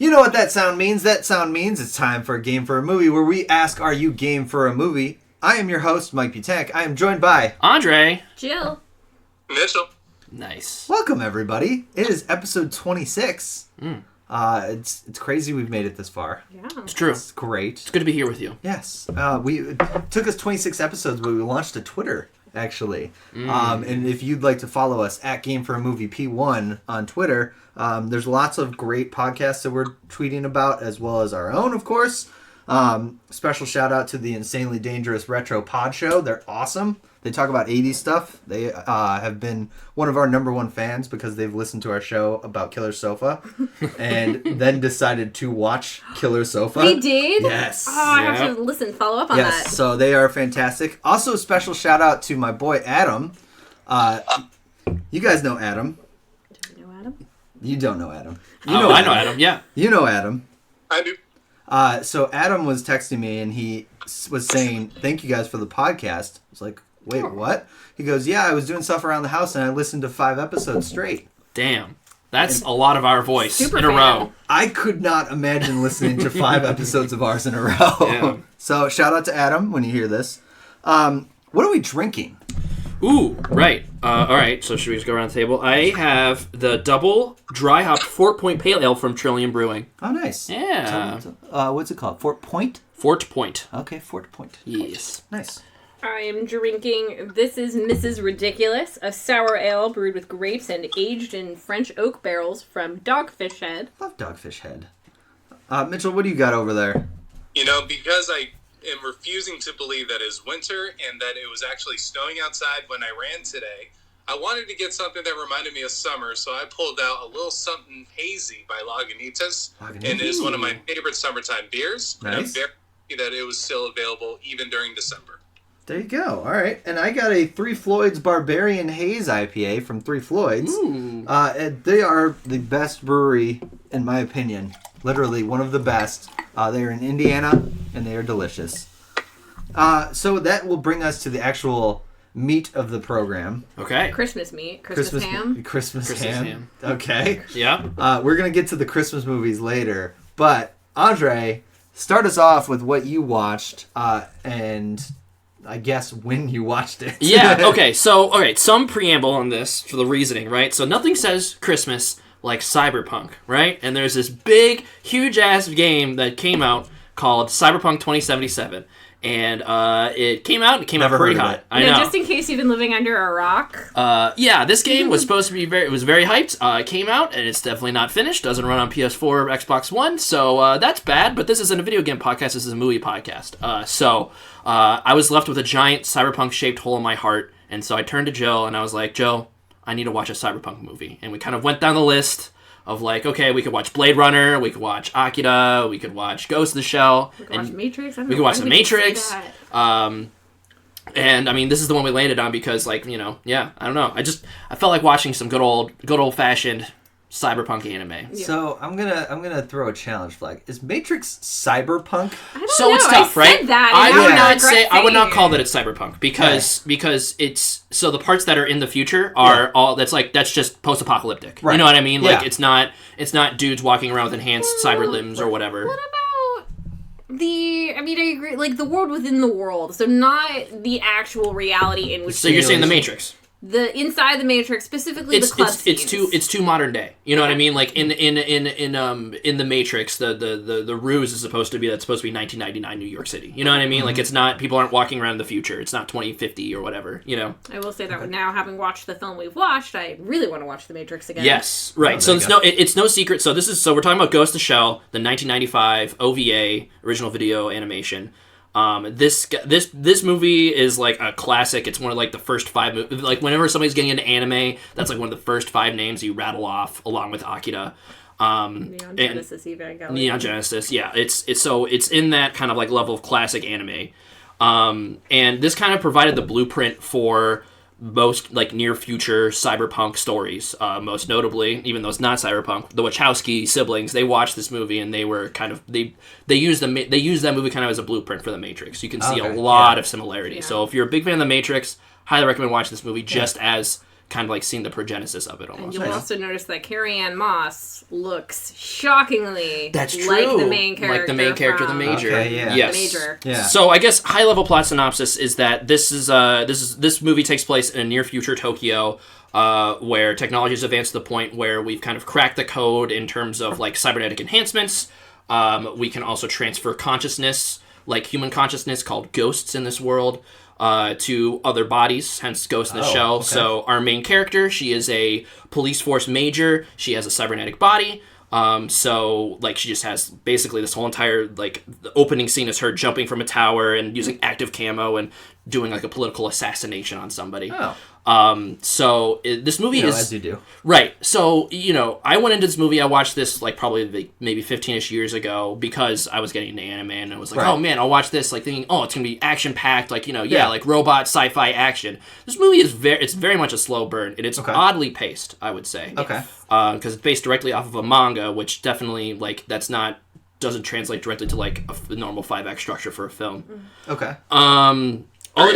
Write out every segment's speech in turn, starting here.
You know what that sound means? That sound means it's time for a game for a movie, where we ask, are you game for a movie? I am your host, Mike Butank. I am joined by... Andre. Jill. Mitchell. Nice. Welcome, everybody. It is episode 26. It's crazy we've made it this far. Yeah. It's true. It's great. It's good to be here with you. Yes. It took us 26 episodes, but we launched a Twitter, actually. And if you'd like to follow us at Game for a Movie P1 on Twitter, there's lots of great podcasts that we're tweeting about, as well as our own, of course. Special shout out to the Insanely Dangerous Retro Pod Show. They're awesome. They talk about 80s stuff. They have been one of our number one fans because they've listened to our show about Killer Sofa and then decided to watch Killer Sofa. They did? Yes. Oh, I have to follow up on that. Yes, so they are fantastic. Also, a special shout out to my boy Adam. You guys know Adam. Do you know Adam? You don't know Adam. I know Adam, yeah. You know Adam. I do. So Adam was texting me and he was saying, thank you guys for the podcast. I was like, wait, what? He goes, yeah, I was doing stuff around the house and I listened to 5 episodes straight. Damn. That's a lot of our voice Super in a fan. row. I could not imagine listening to 5 episodes of ours in a row. Yeah. So shout out to Adam when you hear this. What are we drinking? Ooh, right. All right, so should we just go around the table? I have the double dry hop 4-point pale ale from Trillium Brewing. Oh, nice. Yeah. What's it called? Fort Point? Fort Point. Okay, Fort Point. Yes. Nice. I am drinking, this is Mrs. Ridiculous, a sour ale brewed with grapes and aged in French oak barrels from Dogfish Head. Love Dogfish Head. Mitchell, what do you got over there? You know, because I am refusing to believe that it's winter and that it was actually snowing outside when I ran today, I wanted to get something that reminded me of summer, so I pulled out a little something hazy by Lagunitas. And it is one of my favorite summertime beers. Nice. And I'm very happy that it was still available even during December. There you go. All right. And I got a Three Floyds Barbarian Haze IPA from Three Floyds. Ooh. They are the best brewery, in my opinion. Literally one of the best. They are in Indiana, and they are delicious. So that will bring us to the actual meat of the program. Okay. Christmas meat, Christmas ham. Christmas ham. ham. Okay. Yeah. We're going to get to the Christmas movies later. But, Andre, start us off with what you watched, and I guess when you watched it. Yeah, okay, so, some preamble on this for the reasoning, right? So nothing says Christmas like Cyberpunk, right? And there's this big, huge-ass game that came out called Cyberpunk 2077. And it came out Never pretty heard of hot. it. I know. Just in case you've been living under a rock. Yeah, this game was supposed to be it was very hyped. It came out, and it's definitely not finished. Doesn't run on PS4 or Xbox One, so that's bad. But this isn't a video game podcast. This is a movie podcast. So I was left with a giant Cyberpunk-shaped hole in my heart, and so I turned to Joe, and I was like, Joe, I need to watch a Cyberpunk movie. And we kind of went down the list of like, okay, we could watch Blade Runner, we could watch Akira, we could watch Ghost in the Shell. We could watch Matrix. We could watch The Matrix. And I mean, this is the one we landed on because, like, you know, yeah, I don't know. I felt like watching some good old fashioned Cyberpunk anime. Yeah. So I'm gonna throw a challenge flag. Is Matrix cyberpunk? I don't So know. it's tough, I right? said that, I and would now not regret say I would not saying call it. that it's cyberpunk because it's so the parts that are in the future are all that's just post-apocalyptic. Right. You know what I mean? Like Yeah. it's not dudes walking around with enhanced cyber limbs or whatever. What about I agree, like the world within the world, so not the actual reality in which. So you're saying the Matrix? The inside the Matrix, specifically the club scenes. It's too modern day. You know what I mean? Like in the Matrix, the ruse is supposed to be 1999 New York City. You know what I mean? Like it's not, people aren't walking around in the future. It's not 2050 or whatever. You know. I will say that now, having watched the film we've watched, I really want to watch The Matrix again. Yes, right. So it's no secret. So we're talking about Ghost in the Shell, the 1995 OVA original video animation. This movie is like a classic. It's one of like the first 5 like whenever somebody's getting into anime, that's like one of the first 5 names you rattle off along with Akira. Neon Genesis Evangelion. Neon Genesis, yeah. It's in that kind of like level of classic anime. And this kind of provided the blueprint for most like near future cyberpunk stories. Most notably, even though it's not cyberpunk, the Wachowski siblings, they watched this movie and they were kind of they used that movie kind of as a blueprint for The Matrix. You can see a lot of similarity. Yeah. So if you're a big fan of The Matrix, highly recommend watching this movie just as kind of like seeing the progenesis of it almost. And you'll also notice that Carrie-Anne Moss looks shockingly That's true. like the main character. Like the main character, the from Major. Okay, yeah. Yes. The Major. Yeah. So I guess high level plot synopsis is that this movie takes place in a near future Tokyo, where technology has advanced to the point where we've kind of cracked the code in terms of like cybernetic enhancements. We can also transfer consciousness, like human consciousness, called ghosts in this world, to other bodies, hence Ghost in the Shell. Okay. So our main character, she is a police force major. She has a cybernetic body. So like she just has basically this whole entire, like, the opening scene is her jumping from a tower and using active camo and doing like a political assassination on somebody. Oh. This movie is as you do. right. So, I went into this movie, I watched this like probably maybe 15ish years ago because I was getting into anime and I was like, Right. oh man, I'll watch this, like thinking, oh, it's going to be action packed, like, Yeah. like robot sci-fi action. This movie is very much a slow burn and it's Okay. oddly paced, I would say. Okay. Because it's based directly off of a manga, which definitely like doesn't translate directly to like a normal 5 act structure for a film. Okay. All it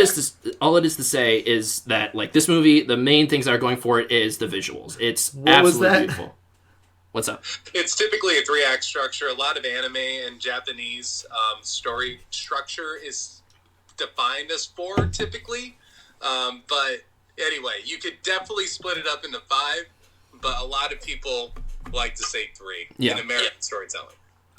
is to say is that like this movie, the main things that are going for it is the visuals. It's What was absolutely that? beautiful. What's up? It's typically a 3-act structure. A lot of anime and Japanese story structure is defined as 4 typically. But anyway, you could definitely split it up into 5, but a lot of people like to say 3 in American storytelling.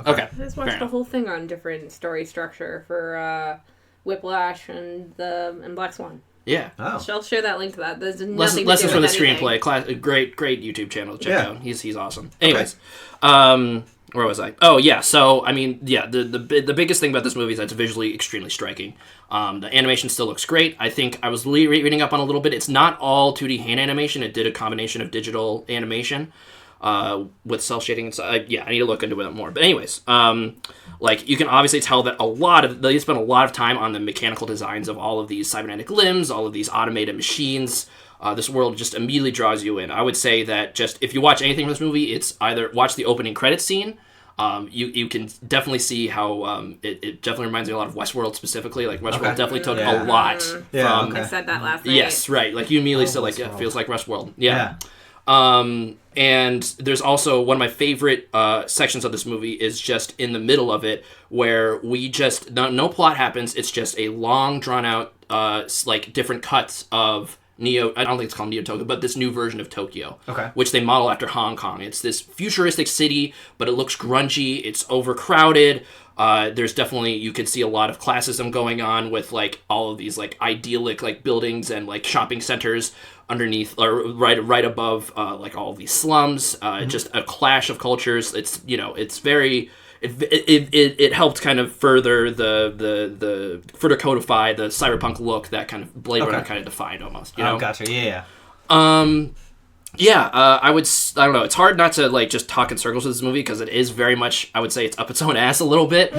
Okay. I just Fair watched the enough. whole thing on different story structure for Whiplash and Black Swan. Yeah. Oh. I'll share that link to that. There's nothing Lessons to from do the with anything. screenplay. Great YouTube channel to check Yeah. out. He's awesome. Anyways, where was I? Oh yeah. So I mean, yeah. The biggest thing about this movie is that it's visually extremely striking. The animation still looks great. I think I was reading up on a little bit. It's not all 2D hand animation. It did a combination of digital animation. With cell shading and stuff. I need to look into it more. But anyways, like you can obviously tell that they spent a lot of time on the mechanical designs of all of these cybernetic limbs, all of these automated machines. This world just immediately draws you in. I would say that just if you watch anything from this movie, it's either watch the opening credits scene. You can definitely see how it definitely reminds me a lot of Westworld specifically. Like Westworld definitely took a lot from. I said that last night. Yes, right. Like you immediately said, like Westworld. feels like Westworld. Yeah. And there's also one of my favorite sections of this movie is just in the middle of it where we just no plot happens. It's just a long drawn out like different cuts of Neo. I don't think it's called Neo Tokyo, but this new version of Tokyo, which they model after Hong Kong. It's this futuristic city, but it looks grungy. It's overcrowded. There's definitely, you could see a lot of classism going on with like all of these like idyllic like buildings and like shopping centers underneath or right above like all of these slums. Just a clash of cultures. It's it's very it helped kind of further the further codify the cyberpunk look that kind of Blade Runner kind of defined almost. Gotcha. Yeah. I don't know. It's hard not to like just talk in circles with this movie because it is very much, I would say, it's up its own ass a little bit.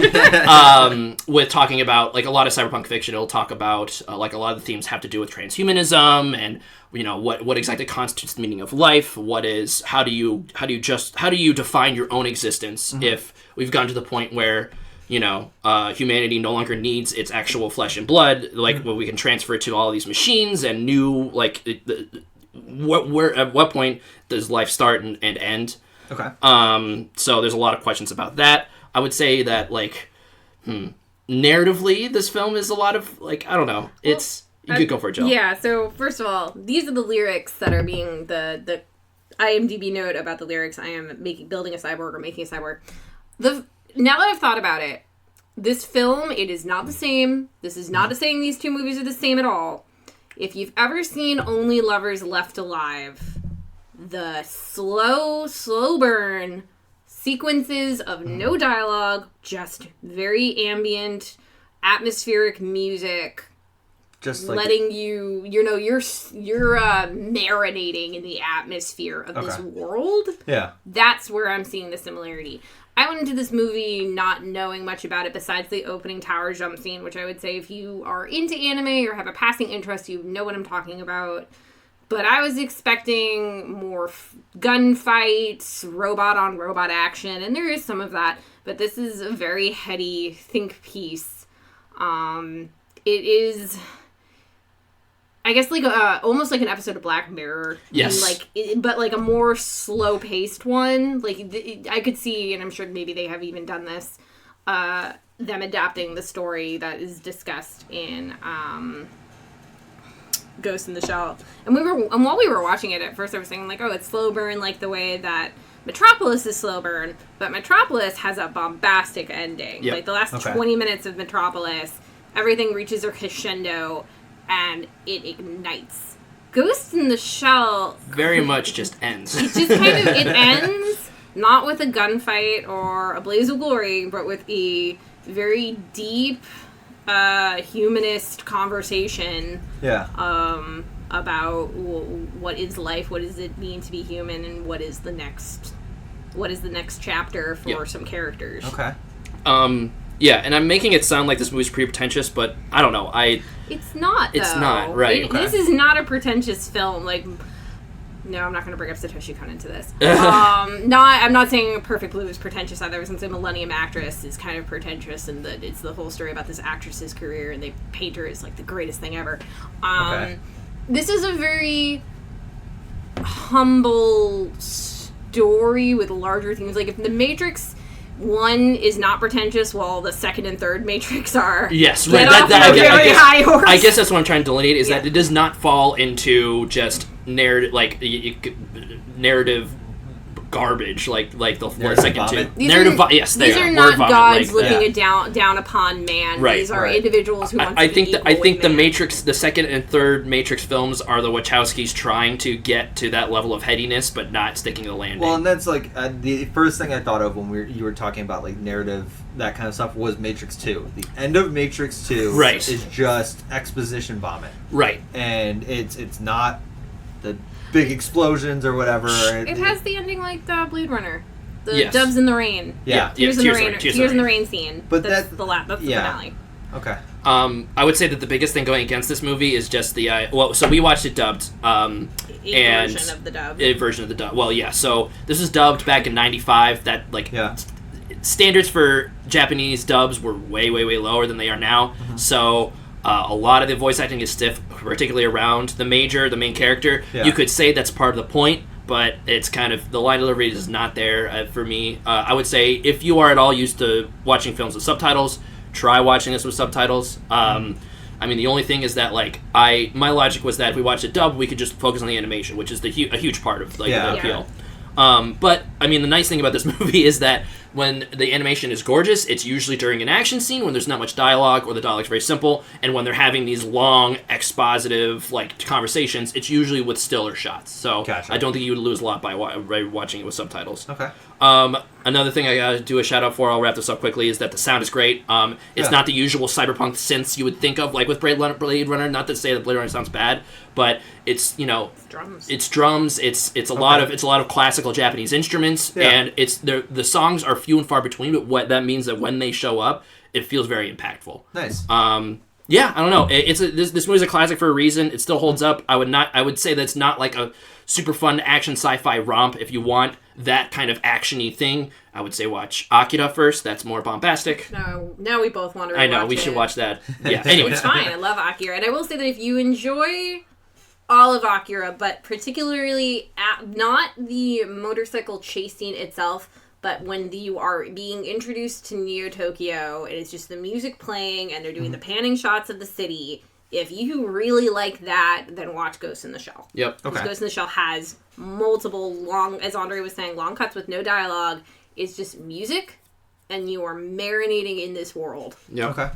With talking about like a lot of cyberpunk fiction, it'll talk about like a lot of the themes have to do with transhumanism and what exactly constitutes the meaning of life. How do you define your own existence if we've gotten to the point where humanity no longer needs its actual flesh and blood, like where we can transfer it to all of these machines and new like. At what point does life start and end? Okay. So there's a lot of questions about that. I would say that like, narratively, this film is a lot of like I don't know. You could go for it, Jill. Yeah. So first of all, these are the lyrics that are being the IMDb note about the lyrics. I am building a cyborg or making a cyborg. Now that I've thought about it, this film, it is not the same. This is not saying these two movies are the same at all. If you've ever seen Only Lovers Left Alive, the slow burn sequences of no dialogue, just very ambient, atmospheric music, Just like letting you're marinating in the atmosphere of this world. Yeah. That's where I'm seeing the similarity. I went into this movie not knowing much about it besides the opening tower jump scene, which I would say if you are into anime or have a passing interest, you know what I'm talking about. But I was expecting more gunfights, robot-on-robot action, and there is some of that. But this is a very heady think piece. It is... I guess like almost like an episode of Black Mirror. Yes. But like a more slow paced one. Like I could see, and I'm sure maybe they have even done this, them adapting the story that is discussed in Ghost in the Shell. And while we were watching it at first, I was thinking like, oh, it's slow burn like the way that Metropolis is slow burn, but Metropolis has a bombastic ending. Yep. Like the last 20 minutes of Metropolis, everything reaches a crescendo and it ignites. Ghost in the Shell very much just ends. It just kind of it ends not with a gunfight or a blaze of glory, but with a very deep humanist conversation. Yeah. About what is life, what does it mean to be human, and what is the next chapter for some characters. Okay. Yeah, and I'm making it sound like this movie's pretty pretentious, but I don't know. It's not, though. It's not, right. Okay. This is not a pretentious film. Like, no, I'm not going to bring up Satoshi Kon into this. I'm not saying Perfect Blue is pretentious either, since a Millennium Actress is kind of pretentious, and it's the whole story about this actress's career, and they paint her as, like, the greatest thing ever. Okay. This is a very humble story with larger themes. Like, if The Matrix 1 is not pretentious, while the second and third Matrix are. Yes, right. High horse. I guess that's what I'm trying to delineate, is that it does not fall into just narrative, narrative garbage, like the second two. These are not gods looking down upon man. Right, these are individuals who want I to think be that, equal I think with the man. Matrix, the second and third Matrix films are the Wachowskis trying to get to that level of headiness, but not sticking to the landing. Well, and that's like the first thing I thought of when you were talking about like narrative, that kind of stuff, was Matrix 2. The end of Matrix 2 is just exposition vomit. Right. And it's not the big explosions or whatever. It has the ending like Blade Runner. The Yes. Doves in the Rain. Yeah. Tears in the Rain scene. But that's the finale. Okay. I would say that the biggest thing going against this movie is just the so we watched it dubbed. A version of the dub. A version of the dub. Well, yeah. So this was dubbed back in '95. That standards for Japanese dubs were way, way, way lower than they are now. Mm-hmm. So a lot of the voice acting is stiff, particularly around the main character. Yeah. You could say that's part of the point, but it's kind of, the line delivery is not there for me. I would say if you are at all used to watching films with subtitles, try watching this with subtitles. I mean, the only thing is that my logic was that if we watched it dubbed, we could just focus on the animation, which is a huge part of the appeal. But I mean, the nice thing about this movie is that when the animation is gorgeous, it's usually during an action scene when there's not much dialogue or the dialogue's very simple, and when they're having these long expositive conversations, it's usually with stiller shots. So gotcha. I don't think you would lose a lot by watching it with subtitles. Okay. Another thing I gotta do a shout out for, I'll wrap this up quickly, is that the sound is great. It's not the usual cyberpunk synths you would think of, like with Blade Runner. Not to say that Blade Runner sounds bad, but it's drums. It's drums. It's a lot of classical Japanese instruments, and it's the songs are few and far between. But what that means that when they show up, it feels very impactful. Nice. Yeah, I don't know. This movie's a classic for a reason. It still holds up. I would say that it's not like a super fun action sci-fi romp. If you want that kind of action-y thing, I would say watch Akira first. That's more bombastic. No, now we both want to rewatch I know, we should watch that. Yeah, anyway. It's fine. I love Akira. And I will say that if you enjoy all of Akira, but particularly not the motorcycle chase scene itself, but when you are being introduced to Neo Tokyo, and it's just the music playing, and they're doing the panning shots of the city. If you really like that, then watch Ghost in the Shell. Yep. Okay. Because Ghost in the Shell has multiple long, as Andre was saying, long cuts with no dialogue. It's just music, and you are marinating in this world. Yep. Okay.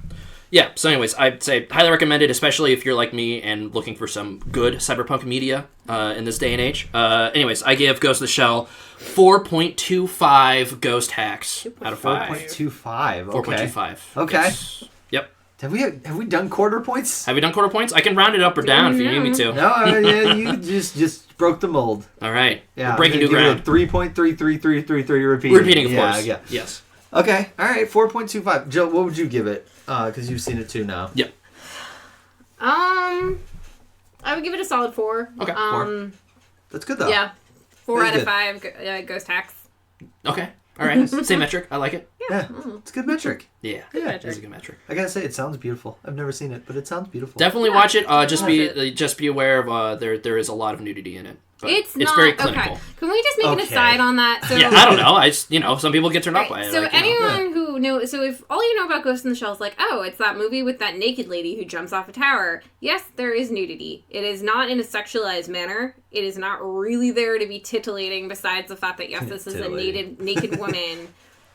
Yeah, so anyways, I'd say highly recommend it, especially if you're like me and looking for some good cyberpunk media in this day and age. Anyways, I give Ghost in the Shell 4.25 ghost hacks out of 5. 4.25. Okay. 4.25. Okay. Yes. Yep. Have we done quarter points? Have we done quarter points? I can round it up or down if you need me to. No, yeah, you just broke the mold. All right. Yeah. We're breaking new ground. 3.33333 repeating. Repeating, of course. Yeah. Yes. Okay. All right. 4.25. Joe, what would you give it? Because you've seen it too now. Yep. I would give it a solid 4. Okay. 4. That's good though. Yeah. 4 out of 5 ghost hacks. Okay. All right. Same metric. I like it. Yeah, it's a good metric. Yeah, metric. it's a good metric. I gotta say, it sounds beautiful. I've never seen it, but it sounds beautiful. Definitely watch it. Just be aware of there is a lot of nudity in it. But it's not very clinical. okay. Can we just make an aside on that? So, yeah, I don't know. Some people get turned off by it. So anyone who knows, so if all you know about Ghost in the Shell is like, oh, it's that movie with that naked lady who jumps off a tower. Yes, there is nudity. It is not in a sexualized manner. It is not really there to be tittillating. Besides the fact that yes, this is a naked woman.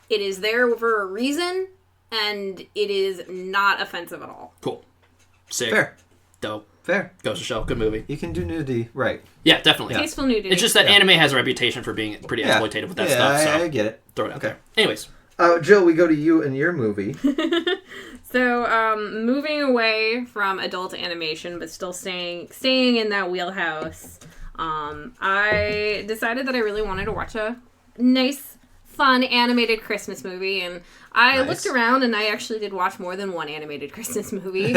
It is there for a reason, and it is not offensive at all. Cool. Sick. Fair. Dope. Fair. Ghost in the Shell. Good movie. You can do nudity right. Yeah, definitely. Tasteful nudity. It's just that anime has a reputation for being pretty exploitative with that stuff. So I get it. Throw it out there. Anyways. Jill, we go to you and your movie. So, moving away from adult animation, but still staying in that wheelhouse, I decided that I really wanted to watch a nice, fun animated Christmas movie, and I looked around and I actually did watch more than one animated Christmas movie.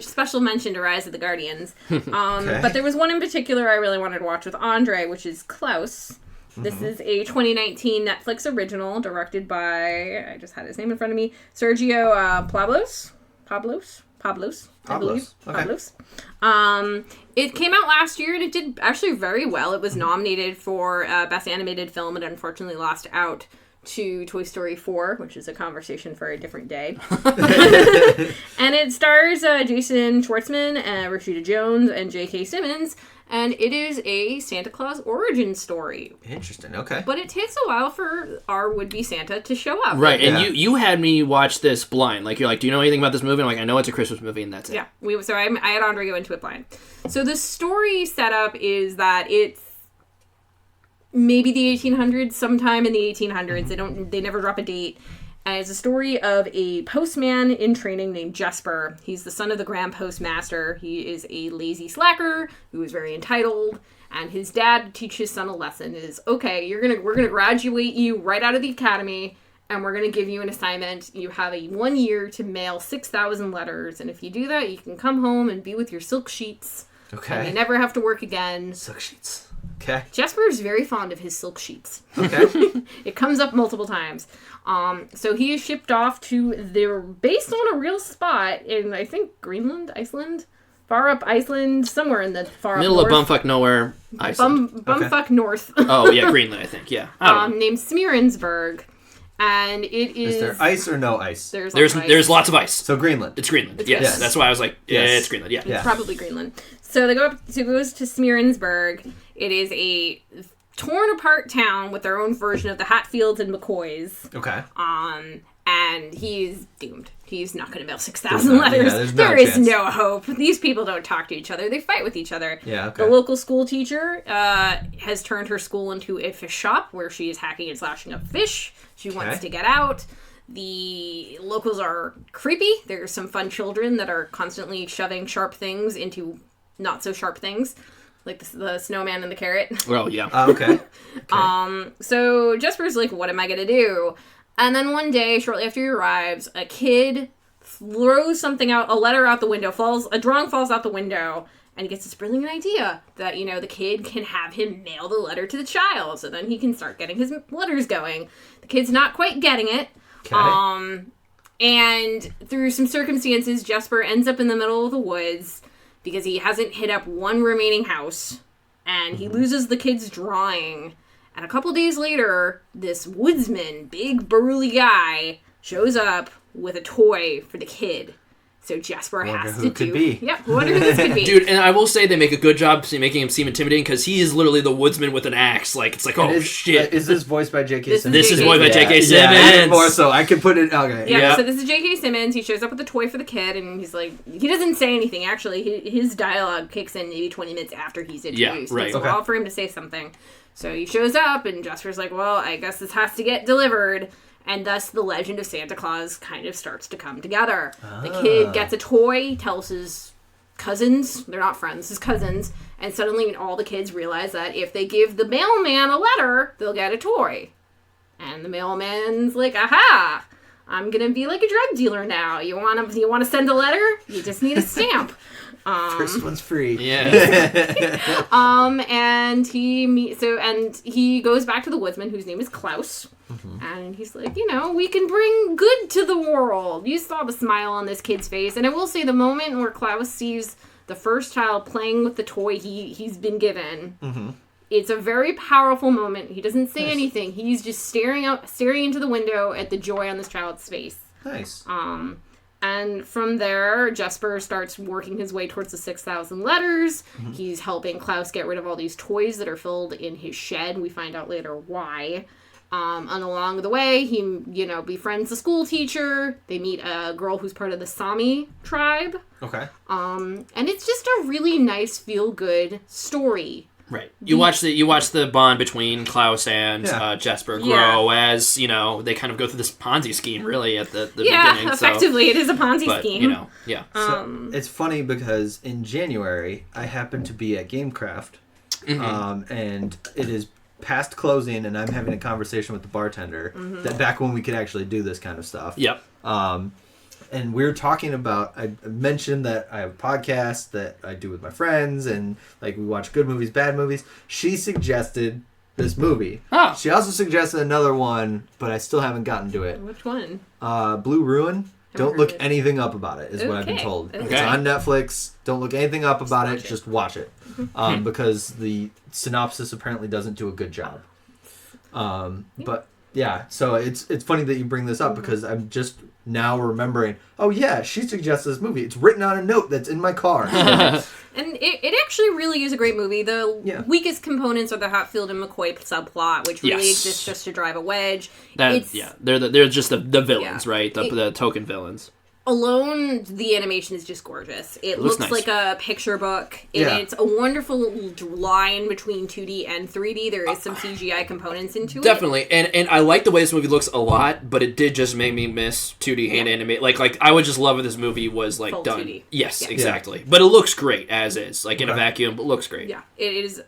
Special mention to Rise of the Guardians. But there was one in particular I really wanted to watch with Andre, which is Klaus. This is a 2019 Netflix original directed by, I just had his name in front of me, ScarJo Pablos, I believe. Okay. Pablos. It came out last year and it did actually very well. It was nominated for Best Animated Film and unfortunately lost out to Toy Story 4, which is a conversation for a different day. And it stars Jason Schwartzman, Rashida Jones, and J.K. Simmons, and it is a Santa Claus origin story. Interesting, okay. But it takes a while for our would-be Santa to show up. Right, and you had me watch this blind. Like, you're like, do you know anything about this movie? I'm like, I know it's a Christmas movie, and that's it. Yeah, I had Andre go into it blind. So the story setup is that it's maybe the 1800s, sometime in the 1800s. They never drop a date. And it's a story of a postman in training named Jesper. He's the son of the Grand Postmaster. He is a lazy slacker who is very entitled. And his dad, to teach his son a lesson, is, okay, we're gonna graduate you right out of the academy, and we're gonna give you an assignment. You have 1 year to mail 6,000 letters, and if you do that, you can come home and be with your silk sheets. Okay. And you never have to work again. Silk sheets. Okay. Jesper is very fond of his silk sheets. Okay. It comes up multiple times. So he is shipped off to, they're based on a real spot in, I think, Greenland, Iceland? Far up Iceland, somewhere in the far up Middle north. of bumfuck nowhere, Iceland. Bumfuck north. Oh, yeah, Greenland, I think, yeah. I don't know. Named Smearensburg. And it is... Is there ice or no ice? There's lots of ice. So Greenland. It's Greenland. Yes. That's why I was like, it's Greenland. Yeah. It's probably Greenland. So they go up. So it goes to Smearensburg. It is a torn apart town with their own version of the Hatfields and McCoys. Okay. And he's doomed. He's not going to mail 6,000 letters. Yeah, there is no hope. These people don't talk to each other. They fight with each other. Yeah, okay. The local school teacher has turned her school into a fish shop where she is hacking and slashing up fish. She wants to get out. The locals are creepy. There's some fun children that are constantly shoving sharp things into not so sharp things. Like the snowman and the carrot. Well, yeah. Okay. So Jesper's like, what am I going to do? And then one day, shortly after he arrives, a kid throws something out, a letter out the window, a drawing falls out the window, and he gets this brilliant idea that, the kid can have him mail the letter to the child, so then he can start getting his letters going. The kid's not quite getting it. Okay. And through some circumstances, Jesper ends up in the middle of the woods because he hasn't hit up one remaining house, and he loses the kid's drawing. And a couple days later, this woodsman, big burly guy, shows up with a toy for the kid. So Jesper has to do... Yep, wonder who this could be. Dude, and I will say they make a good job making him seem intimidating because he is literally the woodsman with an axe. Like, it's like, shit. Is this voiced by J.K. Simmons? This is voiced by J.K. Simmons. Yeah, more so. I can put it... Okay. Yeah, so this is J.K. Simmons. He shows up with a toy for the kid, and he's like... He doesn't say anything, actually. His dialogue kicks in maybe 20 minutes after he's introduced. Yeah, right. It's a while for him to say something. So he shows up, and Jesper's like, well, I guess this has to get delivered. And thus the legend of Santa Claus kind of starts to come together. The kid gets a toy, tells his cousins, they're not friends, his cousins, and suddenly all the kids realize that if they give the mailman a letter, they'll get a toy. And the mailman's like, aha! I'm gonna be like a drug dealer now. You wanna send a letter? You just need a stamp. First one's free. Yeah. And he goes back to the woodsman whose name is Klaus. And he's like, we can bring good to the world. You saw the smile on this kid's face. And I will say the moment where Klaus sees the first child playing with the toy he's been given, it's a very powerful moment. He doesn't say anything. He's just staring into the window at the joy on this child's face. Nice. And from there, Jesper starts working his way towards the 6,000 letters. He's helping Klaus get rid of all these toys that are filled in his shed. We find out later why. And along the way, he, befriends the school teacher. They meet a girl who's part of the Sami tribe. Okay. And it's just a really nice, feel-good story. Right. You watch the bond between Klaus and Jesper grow as, they kind of go through this Ponzi scheme, really, at the beginning. Yeah, effectively, it is a Ponzi scheme. Yeah. So it's funny because in January, I happened to be at Gamecraft, and it is past closing, and I'm having a conversation with the bartender that back when we could actually do this kind of stuff. Yep. And we were talking about, I mentioned that I have a podcast that I do with my friends, and we watch good movies, bad movies. She suggested this movie. Oh. She also suggested another one, but I still haven't gotten to it. Which one? Blue Ruin. Don't look anything up about it, is what I've been told. Okay. It's on Netflix. Don't look anything up about it. Just watch it. Because the synopsis apparently doesn't do a good job. But, yeah, so it's funny that you bring this up because I'm just now remembering, she suggested this movie. It's written on a note that's in my car. And it actually really is a great movie. The weakest components are the Hatfield and McCoy subplot, which really exists just to drive a wedge. They're just the villains, right? The token villains. Alone, the animation is just gorgeous. It looks nice. like a picture book. It's a wonderful line between 2D and 3D. There is some CGI components into it. Definitely. And I like the way this movie looks a lot, but it did just make me miss 2D hand animate. Like I would just love if this movie was Full done. 2D. Yes, exactly. But it looks great as is. In a vacuum, but looks great. Yeah, it is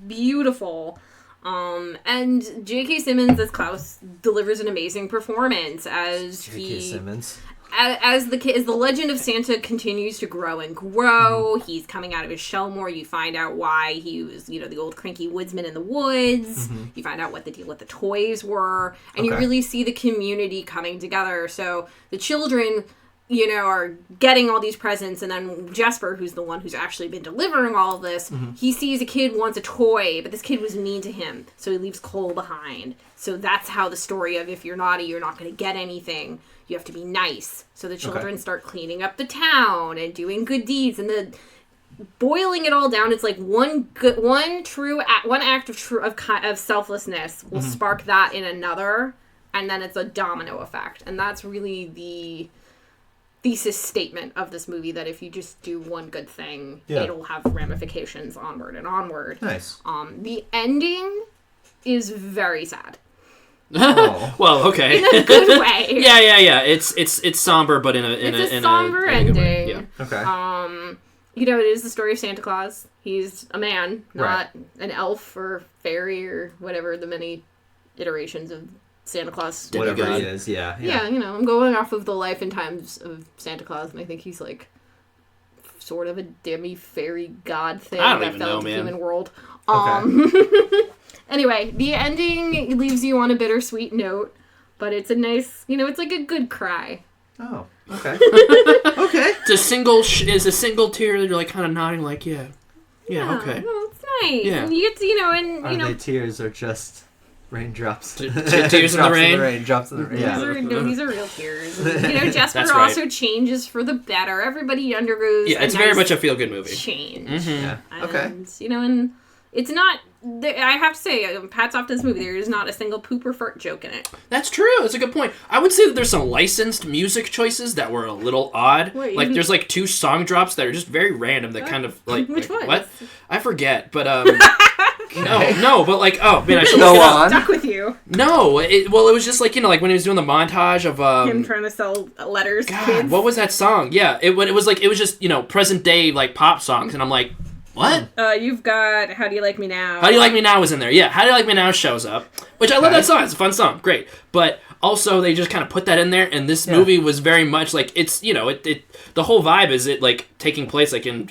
beautiful. And J.K. Simmons as Klaus delivers an amazing performance as J.K. Simmons. As the legend of Santa continues to grow and grow, he's coming out of his shell more. You find out why he was, the old cranky woodsman in the woods. You find out what the deal with the toys were. And you really see the community coming together. So the children, are getting all these presents. And then Jesper, who's the one who's actually been delivering all of this, he sees a kid wants a toy, but this kid was mean to him. So he leaves Cole behind. So that's how the story of if you're naughty, you're not going to get anything. You have to be nice. So the children start cleaning up the town and doing good deeds, and boiling it all down, it's like one act of selflessness will spark that in another, and then it's a domino effect. And that's really the thesis statement of this movie, that if you just do one good thing, it'll have ramifications onward and onward. Nice. The ending is very sad. Well, okay. In a good way. Yeah. It's somber, but in a somber ending. Yeah. Okay. It is the story of Santa Claus. He's a man, not an elf or fairy or whatever the many iterations of Santa Claus. Whatever he is, yeah. I'm going off of the life and times of Santa Claus, and I think he's sort of a demi-fairy god thing that fell into the human world. Anyway, the ending leaves you on a bittersweet note, but it's a nice, it's like a good cry. Oh, okay. Okay. It's a single tear that you're kind of nodding yeah, okay. No, it's nice. Yeah. And you get to, Are they tears or just raindrops? Tears in the rain? Drops in the rain. Yeah. These are real tears. And, Jesper also changes for the better. Everybody undergoes it's very much a feel-good movie. Change. Yeah. Okay. And, and it's not... I have to say, hats off to this movie. There is not a single poop or fart joke in it. That's true. That's a good point. I would say that there's some licensed music choices that were a little odd. There's 2 song drops that are just very random that kind of Which ones? What? I forget, but no, but I should go on. Stuck with you. No, it was just when he was doing the montage of him trying to sell letters. God, to kids. what was that song? Yeah, it was just present day pop songs, and I'm like, what? You've got How Do You Like Me Now? How Do You Like Me Now was in there. Yeah, How Do You Like Me Now shows up, which I love that song. It's a fun song. Great. But also they just kind of put that in there, and this movie was very much like it's the whole vibe is it like taking place like in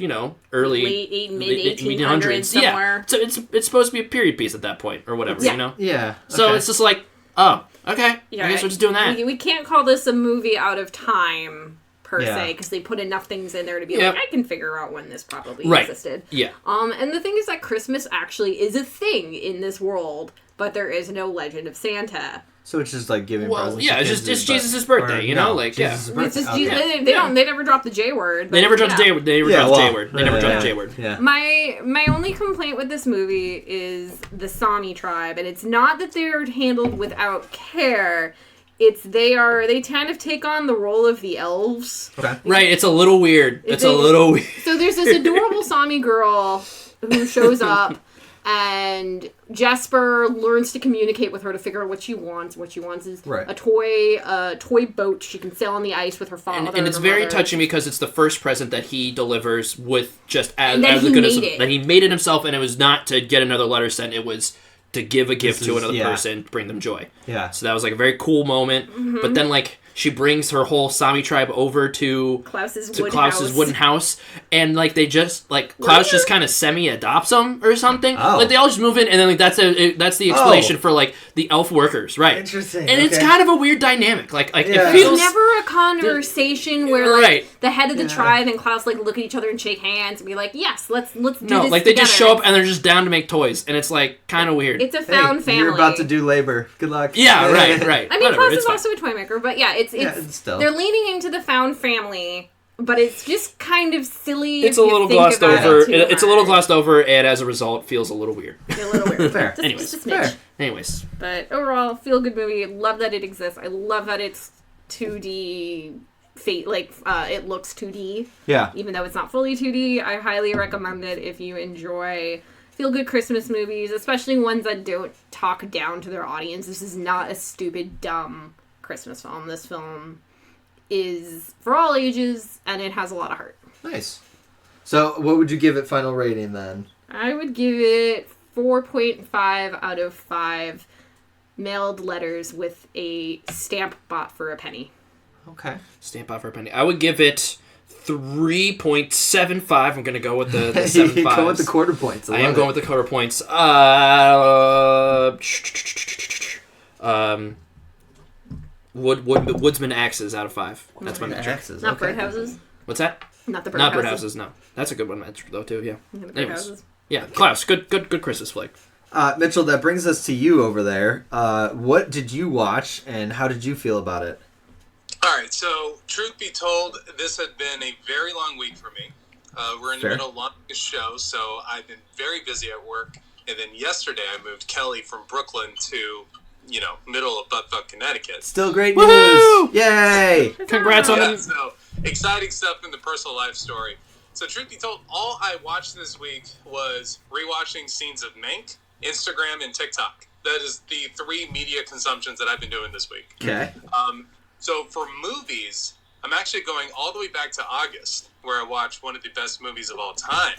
early late mid 1800s somewhere. So it's supposed to be a period piece at that point or whatever. Yeah. So it's just like, oh, okay, Yeah, I guess we're just doing that. We can't call this a movie out of time per se, because they put enough things in there to be like, I can figure out when this probably existed. Yeah. And the thing is that Christmas actually is a thing in this world, but there is no legend of Santa. So it's just like giving presents. Yeah, it's just Jesus' birthday, like Jesus' birthday. It's just they never drop the J word. They never drop the J word. They never drop the J word. They never drop the J word. Yeah. My only complaint with this movie is the Sami tribe, and it's not that they're handled without care. It's they kind of take on the role of the elves. Okay. Right, it's a little weird. It's a little weird. So there's this adorable Sami girl who shows up, and Jesper learns to communicate with her to figure out what she wants. What she wants is a toy boat she can sail on the ice with her father. And it's very touching because it's the first present that he delivers with just as good as that he made it himself, and it was not to get another letter sent. It was to give a gift to another person, bring them joy. Yeah. So that was like a very cool moment. Mm-hmm. But then like she brings her whole Sami tribe over to Klaus's wooden house, and like they just like Klaus just kind of semi-adopts them or something. Oh. Like they all just move in, and then like that's the explanation for like the elf workers, right? Interesting. And it's kind of a weird dynamic. Like it There's feels never a conversation where like the head of the tribe and Klaus like look at each other and shake hands and be like, yes, let's do this like they together. just show up and they're just down to make toys, and it's like kind of weird. It's a found family. You're about to do labor. Good luck. Yeah, right. I mean, Klaus is also a toy maker, but yeah, it's still. They're leaning into the found family, but it's just kind of silly. It's a little glossed over. It's a little glossed over, and as a result, feels a little weird. A little weird. Fair. Anyways. But overall, feel good movie. Love that it exists. I love that it's 2D. It looks 2D. Yeah. Even though it's not fully 2D, I highly recommend it if you enjoy feel-good Christmas movies, especially ones that don't talk down to their audience. This is not a stupid, dumb Christmas film. This film is for all ages, and it has a lot of heart. Nice. So, what would you give it final rating then? I would give it 4.5 out of 5 mailed letters with a stamp bought for a penny. Okay. Stamp bought for a penny. I would give it 3.75. I'm going to go with the 7.5. You go with the quarter points. I am going with the quarter points. Woodsman axes out of 5. That's my metric. Not birdhouses. What's that? Not the birdhouses. Not birdhouses. No, that's a good one metric though too. Yeah. Anyways, yeah. Klaus, good Christmas flick. Mitchell, that brings us to you over there. What did you watch, and how did you feel about it? All right. So, truth be told, this had been a very long week for me. We're in the middle of launching a show, so I've been very busy at work. And then yesterday, I moved Kelly from Brooklyn to, middle of Buttfuck, Connecticut. Still great news! Yay! Congrats on that. So, exciting stuff in the personal life story. So, truth be told, all I watched this week was rewatching scenes of Mank, Instagram, and TikTok. That is the 3 media consumptions that I've been doing this week. Okay. So, for movies, I'm actually going all the way back to August, where I watched one of the best movies of all time.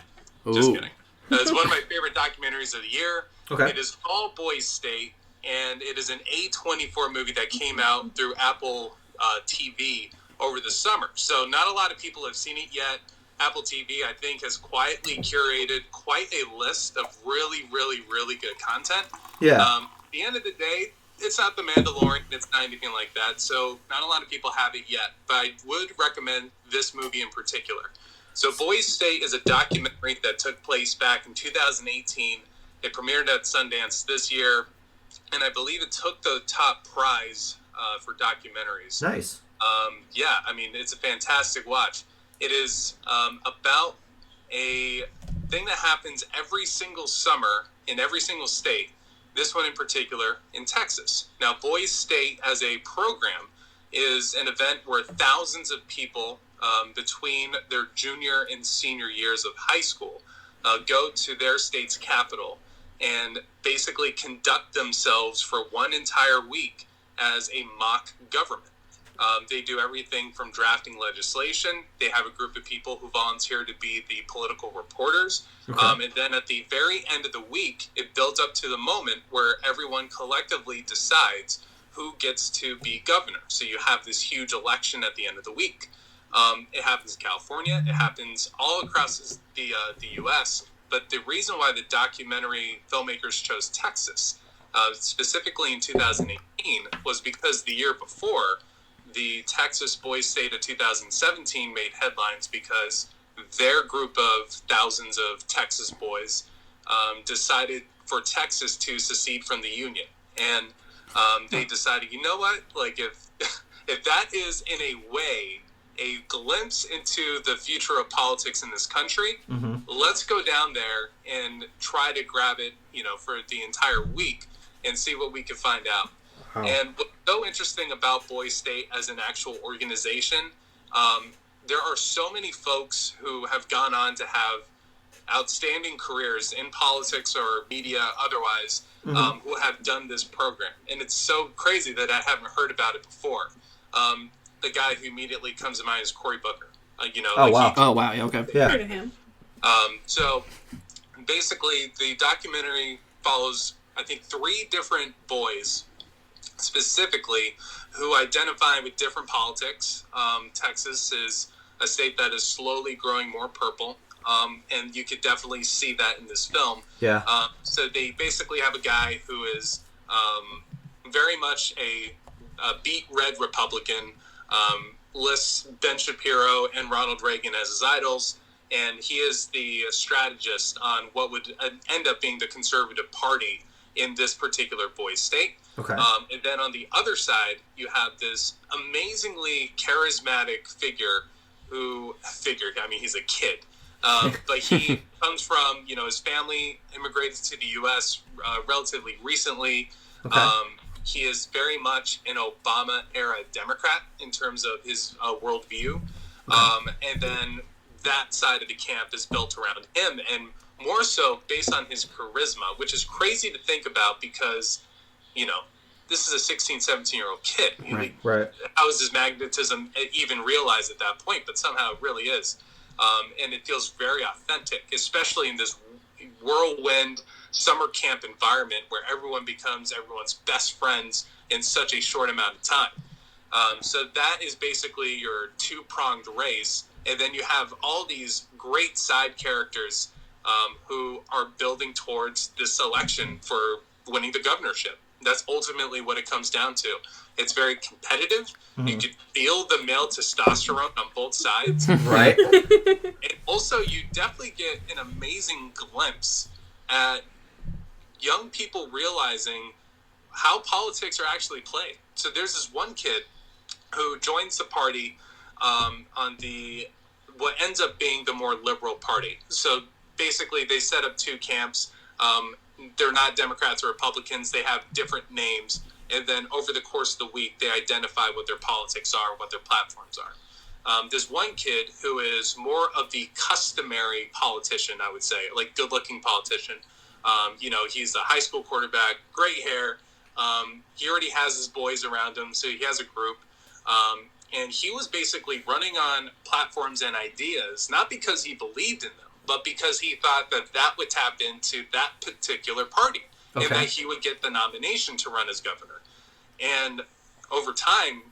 Ooh. Just kidding. It's one of my favorite documentaries of the year. Okay. It is called Boys State, and it is an A24 movie that came out through Apple TV over the summer. So not a lot of people have seen it yet. Apple TV, I think, has quietly curated quite a list of really, really, really good content. Yeah. At the end of the day, it's not The Mandalorian. It's not anything like that. So not a lot of people have it yet. But I would recommend this movie in particular. So Boys State is a documentary that took place back in 2018. It premiered at Sundance this year. And I believe it took the top prize for documentaries. Nice. Yeah, I mean, it's a fantastic watch. It is about a thing that happens every single summer in every single state. This one in particular in Texas. Now, Boys State as a program is an event where thousands of people between their junior and senior years of high school go to their state's capital and basically conduct themselves for one entire week as a mock government. They do everything from drafting legislation. They have a group of people who volunteer to be the political reporters. Okay. And then at the very end of the week, it builds up to the moment where everyone collectively decides who gets to be governor. So you have this huge election at the end of the week. It happens in California. It happens all across the U.S. But the reason why the documentary filmmakers chose Texas, specifically in 2018, was because the year before, the Texas Boys State of 2017 made headlines because their group of thousands of Texas boys decided for Texas to secede from the Union. And they decided, you know what, like if that is in a way a glimpse into the future of politics in this country, let's go down there and try to grab it, for the entire week and see what we can find out. Wow. And what's so interesting about Boys State as an actual organization, there are so many folks who have gone on to have outstanding careers in politics or media otherwise, who have done this program. And it's so crazy that I haven't heard about it before. The guy who immediately comes to mind is Cory Booker. Wow. Yeah, okay. Yeah. Heard of him. So basically, the documentary follows, I think, 3 different boys specifically who identify with different politics. Texas is a state that is slowly growing more purple. And you could definitely see that in this film. Yeah. So they basically have a guy who is very much a beat red Republican, lists Ben Shapiro and Ronald Reagan as his idols, and he is the strategist on what would end up being the conservative party in this particular boys state. Okay. And then on the other side, you have this amazingly charismatic figure he's a kid. But he comes from, his family immigrated to the U.S. Relatively recently. Okay. He is very much an Obama-era Democrat in terms of his worldview. And then that side of the camp is built around him, and more so based on his charisma, which is crazy to think about because, this is a 16, 17-year-old kid. Right. How is his magnetism even realized at that point? But somehow it really is. And it feels very authentic, especially in this whirlwind summer camp environment where everyone becomes everyone's best friends in such a short amount of time. So that is basically your 2-pronged race. And then you have all these great side characters who are building towards this election for winning the governorship. That's ultimately what it comes down to. It's very competitive. You can feel the male testosterone on both sides. Right. And also, you definitely get an amazing glimpse at young people realizing how politics are actually played. So there's this one kid who joins the party on what ends up being the more liberal party. So basically, they set up 2 camps. They're not Democrats or Republicans. They have different names. And then over the course of the week, they identify what their politics are, what their platforms are. There's one kid who is more of the customary politician, I would say, like good-looking politician. He's a high school quarterback, great hair. He already has his boys around him, so he has a group. And he was basically running on platforms and ideas, not because he believed in them, but because he thought that would tap into that particular party. Okay. And that he would get the nomination to run as governor. And over time,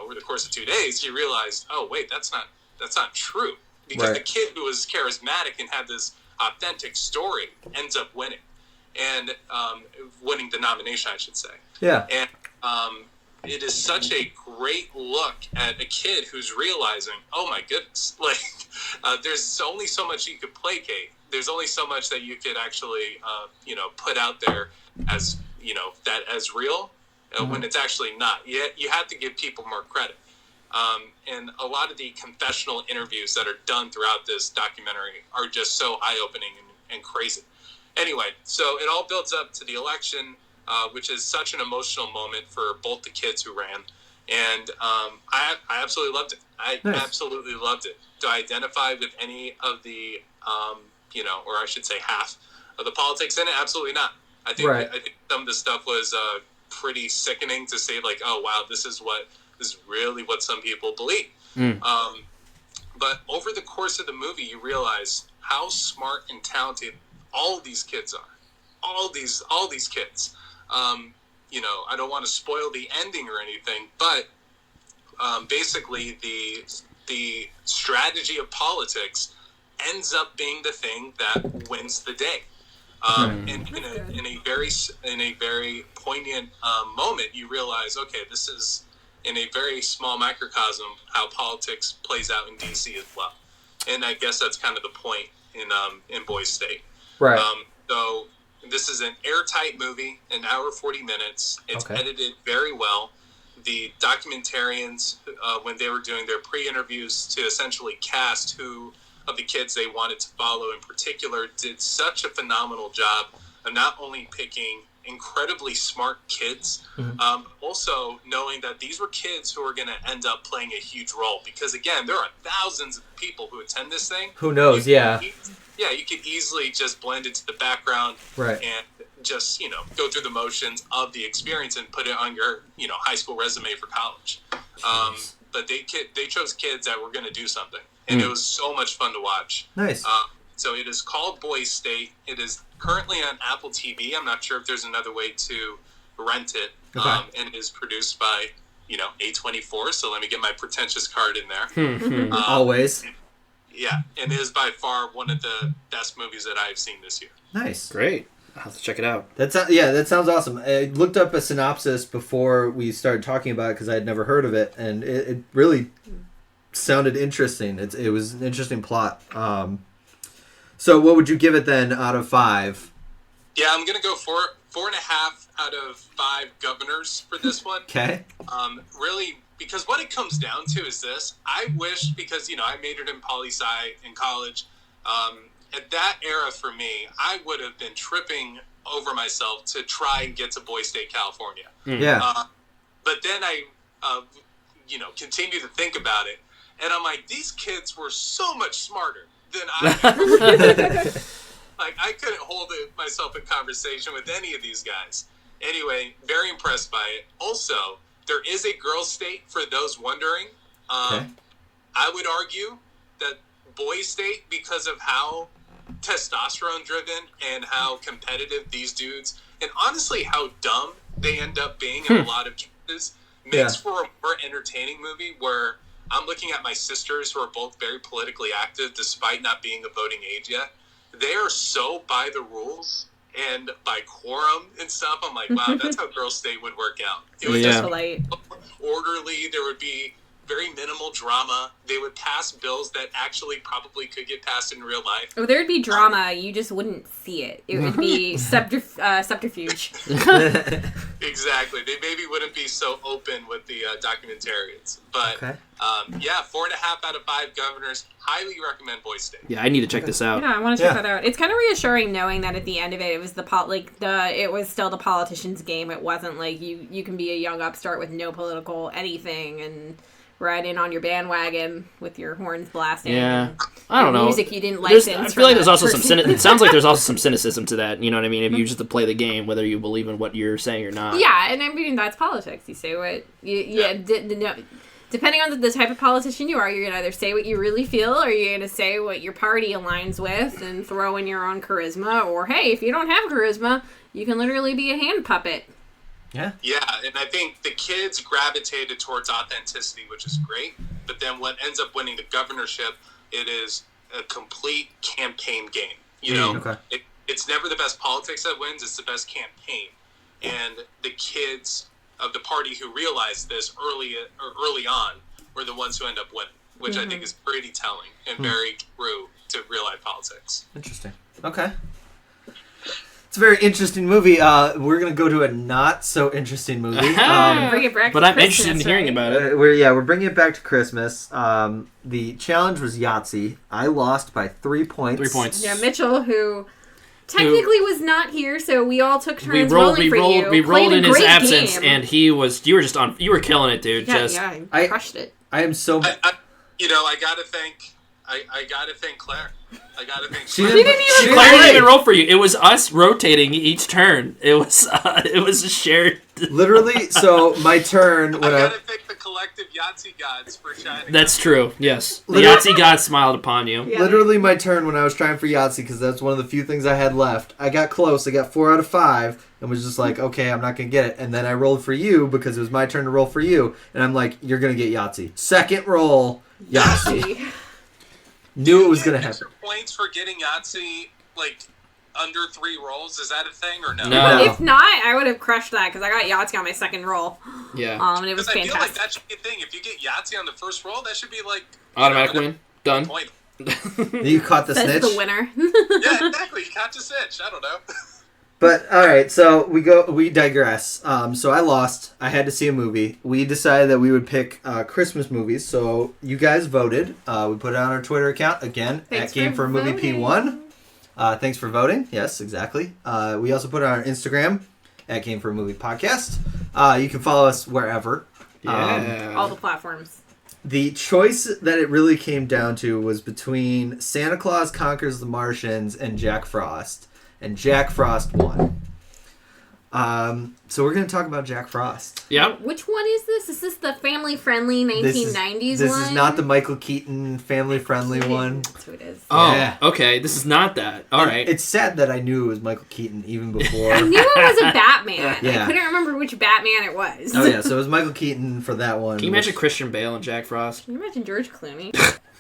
over the course of 2 days, he realized, oh, wait, that's not true. Because the kid who was charismatic and had this authentic story ends up winning. And winning the nomination, I should say. Yeah. And it is such a great look at a kid who's realizing, oh, my goodness, there's only so much you could placate. There's only so much that you could actually, put out there as, that as real when it's actually not. You have to give people more credit. And a lot of the confessional interviews that are done throughout this documentary are just so eye-opening and crazy. Anyway, so it all builds up to the election, which is such an emotional moment for both the kids who ran. And I absolutely loved it. I absolutely loved it. Do I identify with any of the, or I should say half of the politics in it? Absolutely not. I think some of the stuff was pretty sickening to say, like, oh, wow, this is really what some people believe. But over the course of the movie, you realize how smart and talented all these kids are. All these kids. I don't want to spoil the ending or anything, but basically the strategy of politics ends up being the thing that wins the day. In a very poignant moment, you realize, okay, this is in a very small microcosm how politics plays out in DC as well. And I guess that's kind of the point in Boys State. Right. So this is an airtight movie, an hour 40 minutes. It's edited very well. The documentarians, when they were doing their pre-interviews to essentially cast who of the kids they wanted to follow in particular, did such a phenomenal job of not only picking incredibly smart kids, also knowing that these were kids who are going to end up playing a huge role. Because again, there are thousands of people who attend this thing. Who knows? Yeah, you could easily just blend into the background, right, and just go through the motions of the experience and put it on your high school resume for college. But they chose kids that were going to do something, and it was so much fun to watch. Nice. So it is called Boys State. It is currently on Apple TV. I'm not sure if there's another way to rent it. And it is produced by, A24. So let me get my pretentious card in there. Always. Yeah, and it is by far one of the best movies that I've seen this year. Nice. Great. I'll have to check it out. That sounds awesome. I looked up a synopsis before we started talking about it because I had never heard of it, and it really sounded interesting. It was an interesting plot. So what would you give it then out of 5? Yeah, I'm going to go 4.5 out of 5 governors for this one. Okay. Really, because what it comes down to is this. I wish, because, I majored in poli-sci in college. At that era for me, I would have been tripping over myself to try and get to Boys State, California. Yeah. But then I, continued to think about it. And I'm like, these kids were so much smarter than I am. Like, I couldn't hold myself in conversation with any of these guys. Anyway, very impressed by it. Also, there is a girls' state for those wondering. I would argue that Boys State, because of how testosterone-driven and how competitive these dudes, and honestly how dumb they end up being in a lot of cases, makes for a more entertaining movie where I'm looking at my sisters who are both very politically active despite not being of voting age yet. They are so by the rules and by quorum and stuff. I'm like, wow, that's how Girls' State would work out. It would just be orderly. There would be very minimal drama. They would pass bills that actually probably could get passed in real life. Oh, there would be drama. You just wouldn't see it. It would be subterfuge. Exactly. They maybe wouldn't be so open with the documentarians. But, 4.5 out of 5 governors. Highly recommend Boys State. Yeah, I need to check this out. Yeah, I want to check that out. It's kind of reassuring knowing that at the end of it, it was it was still the politician's game. It wasn't like you can be a young upstart with no political anything and ride in on your bandwagon with your horns blasting. Yeah, I don't know. Music you didn't license. I feel like there's also it sounds like there's also some cynicism to that. You know what I mean? If you just to play the game, whether you believe in what you're saying or not. Yeah, and I mean that's politics. You say what depending on the type of politician you are, you're gonna either say what you really feel, or you're gonna say what your party aligns with and throw in your own charisma. Or hey, if you don't have charisma, you can literally be a hand puppet. Yeah, and I think the kids gravitated towards authenticity, which is great. But then what ends up winning the governorship, it is a complete campaign game. It's never the best politics that wins; it's the best campaign. And the kids of the party who realized this early on were the ones who end up winning, which I think is pretty telling and very true to real life politics. Interesting. Okay. It's a very interesting movie. We're going to go to a not so interesting movie. Bring it back but to I'm Christmas, interested in hearing about it. We're bringing it back to Christmas. The challenge was Yahtzee. I lost by 3 points. 3 points. Yeah, Mitchell, who technically was not here, so we all took turns rolling for you. We rolled in his absence, game. and you were killing it, dude. I crushed it. I am so. I gotta thank Claire. She didn't Claire didn't even roll for you. It was us rotating each turn. It was a shared. Literally, so my turn when I gotta thank the collective Yahtzee gods for shining. That's true. Yes, the Literally- Yahtzee god smiled upon you. Yeah. Literally my turn when I was trying for Yahtzee because that's one of the few things I had left. I got close. I got 4 out of 5 and was just like, okay, I'm not going to get it. And then I rolled for you because it was my turn to roll for you. And I'm like, you're going to get Yahtzee. Second roll, Yahtzee. Knew it was going to happen. Extra points for getting Yahtzee, like, under 3 rolls? Is that a thing or no? No. If not, I would have crushed that because I got Yahtzee on my second roll. Yeah. And it was Because I feel like fantastic. that should be a thing. If you get Yahtzee on the first roll, that should be like... Automatic win. Done. Point. You caught the Says snitch. the winner. Yeah, exactly. You caught the snitch. I don't know. But all right, so we digress. So I lost. I had to see a movie. We decided that we would pick Christmas movies. So you guys voted. We put it on our Twitter account again Thanks at Game for a Movie voting. P1. Thanks for voting. Yes, exactly. We also put it on our Instagram at Game for a Movie Podcast. You can follow us wherever. Yeah. All the platforms. The choice that it really came down to was between Santa Claus Conquers the Martians and Jack Frost. And Jack Frost won. So we're going to talk about Jack Frost. Yep. Which one is this? Is this the family-friendly 1990s This one? is not the Michael Keaton family-friendly one. That's what it is. Oh, Yeah. okay. This is not that. All right. It's sad that I knew it was Michael Keaton even before. I knew it was a Batman. Yeah. I couldn't remember which Batman it was. Oh yeah, so it was Michael Keaton for that one. Can you imagine Christian Bale and Jack Frost? Can you imagine George Clooney?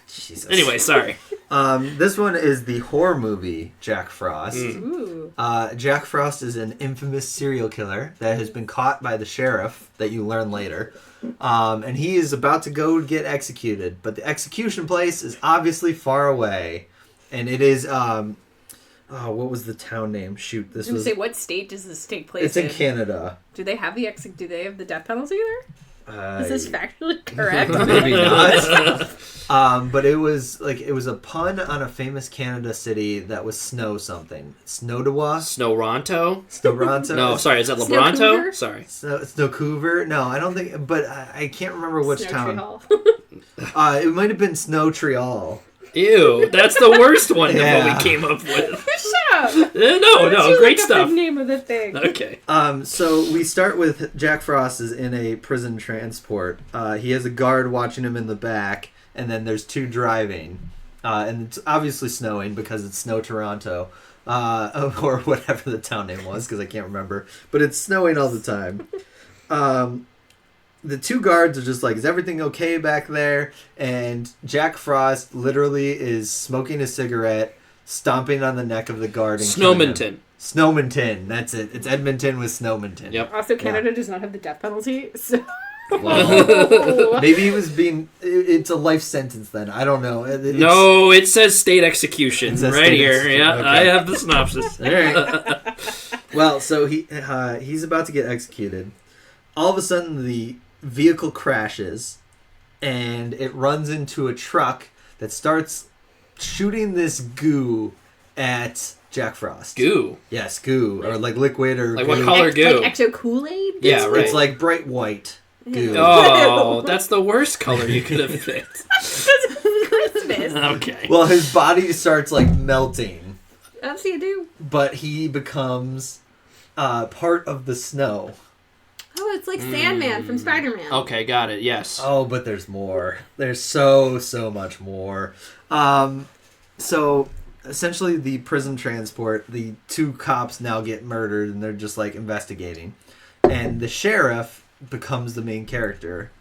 Jesus. Anyway, sorry. This one is the horror movie Jack Frost. Ooh. Jack Frost is an infamous serial killer that has been caught by the sheriff that you learn later. And he is about to go get executed. But the execution place is obviously far away. And it is, what was the town name? Shoot, this I was was... gonna say, what state does this take place It's in Canada. Do they have the death penalty there? Is this factually correct? Maybe not. But it was a pun on a famous Canada city that was snow something. Snowdowa? Snowronto? Snowronto? No, sorry. Is that Snowcouver? Lebronto? Sorry. Snowcouver? No, I don't think. But I can't remember which Snow town. Tree Hall. It might have been Snow Trial. Ew, that's the worst one of Yeah. what we came up with. Shut up! No, great stuff. The name of the thing. Okay. So we start with Jack Frost is in a prison transport. He has a guard watching him in the back, and then there's 2 driving. And it's obviously snowing because it's Snow Toronto. Or whatever the town name was, because I can't remember. But it's snowing all the time. The 2 guards are just like, is everything okay back there? And Jack Frost literally is smoking a cigarette, stomping on the neck of the guard. And killing him. Snowminton. Snowminton, that's it. It's Edmonton with Snowminton. Yep. Also, Canada does not have the death penalty, so... Well, maybe he was being... It's a life sentence then. I don't know. No, it says state execution It says right state here. execution, Yeah, okay. I have the synopsis. All right. Well, so he's about to get executed. All of a sudden, the vehicle crashes, and it runs into a truck that starts shooting this goo at Jack Frost. Goo. Yes, goo. Or like liquid or Like goo. what color goo? Like Ecto Kool-Aid? Yeah, right. It's like bright white goo. Oh, that's the worst color you could have picked. Christmas. Okay. Well, his body starts like melting, That's what you do. but he becomes part of the snow. Oh, it's like Sandman from Spider-Man. Okay, got it. Yes. Oh, but there's more. There's so much more. So essentially the prison transport, the 2 cops now get murdered and they're just like investigating. And the sheriff becomes the main character.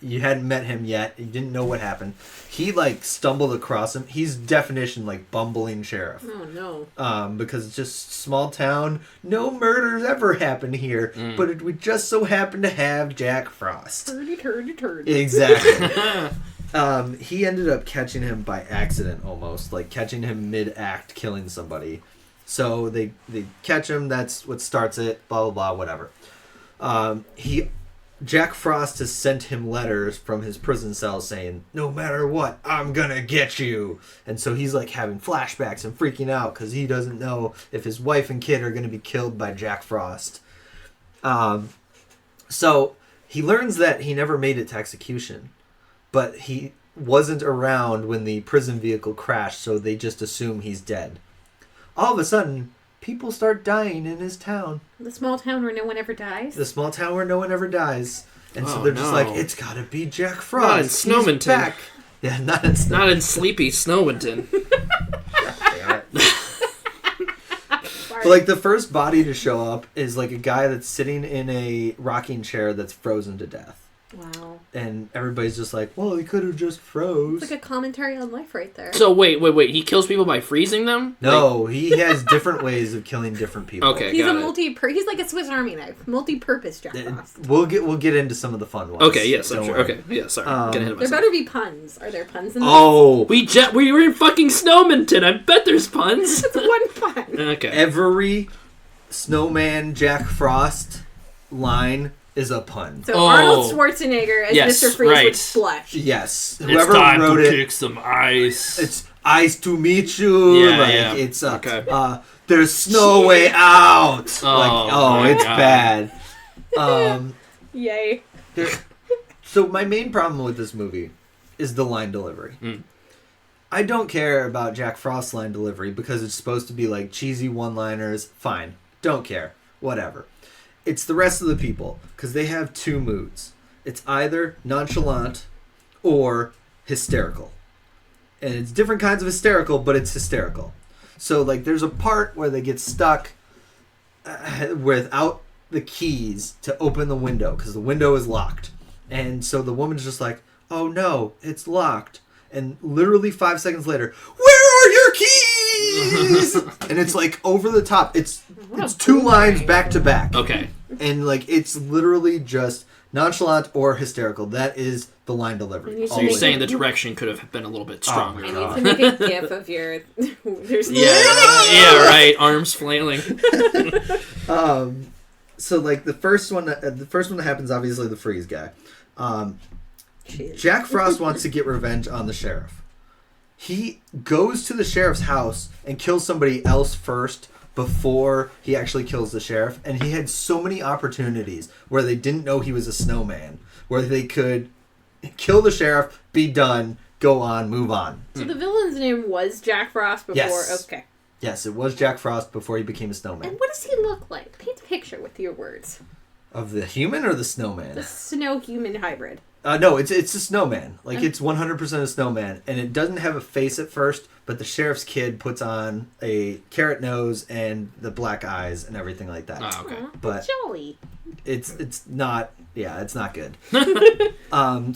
You hadn't met him yet. You didn't know what happened. He like stumbled across him. He's definition like bumbling sheriff. Oh, no. Because it's just small town. No murders ever happened here. But it would just so happen to have Jack Frost. Turdy. Exactly. He ended up catching him by accident almost. Like catching him mid-act killing somebody. So they catch him. That's what starts it. Blah, blah, blah, whatever. Jack Frost has sent him letters from his prison cell saying, no matter what, I'm gonna get you. And so he's like having flashbacks and freaking out because he doesn't know if his wife and kid are gonna be killed by Jack Frost. So he learns that he never made it to execution, but he wasn't around when the prison vehicle crashed, so they just assume he's dead. All of a sudden, people start dying in his town. The small town where no one ever dies. The small town where no one ever dies. And so Oh, they're just no. like, it's gotta be Jack Frost. Not in He's Snowminton. back. Yeah, not in Snowminton. Not in sleepy Snowminton. But like the first body to show up is like a guy that's sitting in a rocking chair that's frozen to death. Wow. And everybody's just like, well, he could have just froze. It's like a commentary on life right there. So wait. He kills people by freezing them? No, he has different ways of killing different people. Okay. He's got it. he's like a Swiss Army knife. Multi-purpose Jack Frost. We'll get into some of the fun ones. Okay, yes, I'm Don't sure. worry. Okay, yeah, sorry. Getting ahead of There myself. better be puns. Are there puns in this? Oh, We were in fucking Snowminton. I bet there's puns. That's one pun. Okay. every Snowman Jack Frost line is a pun. So Oh. Arnold Schwarzenegger as Yes, Mr. Freeze right. with blush. Yes, It's whoever time wrote to it, kick some ice. it's ice to meet you. Yeah, like yeah. it's Okay. there's no way out. Oh, my it's God. bad. Um, Yay. so my main problem with this movie is the line delivery. I don't care about Jack Frost's line delivery because it's supposed to be like cheesy one-liners. Fine. Don't care. Whatever. It's the rest of the people because they have two moods. It's either nonchalant or hysterical. And it's different kinds of hysterical, but it's hysterical. So like there's a part where they get stuck without the keys to open the window because the window is locked. And so the woman's just like, oh no, it's locked. And literally 5 seconds later, where are your keys? And it's like over the top. It's two lines back to back. Okay. And like it's literally just nonchalant or hysterical. That is the line delivery. And So you're Always. saying the direction could have been a little bit stronger. I God. need to make a gif of your... There's Yeah, right. Arms flailing. So like the first one that happens, obviously the freeze guy. Jack Frost wants to get revenge on the sheriff. He goes to the sheriff's house and kills somebody else first before he actually kills the sheriff. And he had so many opportunities where they didn't know he was a snowman, where they could kill the sheriff, be done, go on, move on. So the villain's name was Jack Frost before... Yes. Okay. Yes, it was Jack Frost before he became a snowman. And what does he look like? Paint a picture with your words. Of the human or the snowman? The snow-human hybrid. No, it's a snowman. Like, it's 100% a snowman. And it doesn't have a face at first, but the sheriff's kid puts on a carrot nose and the black eyes and everything like that. Oh, okay. Aw, But jolly. it's not... Yeah, it's not good.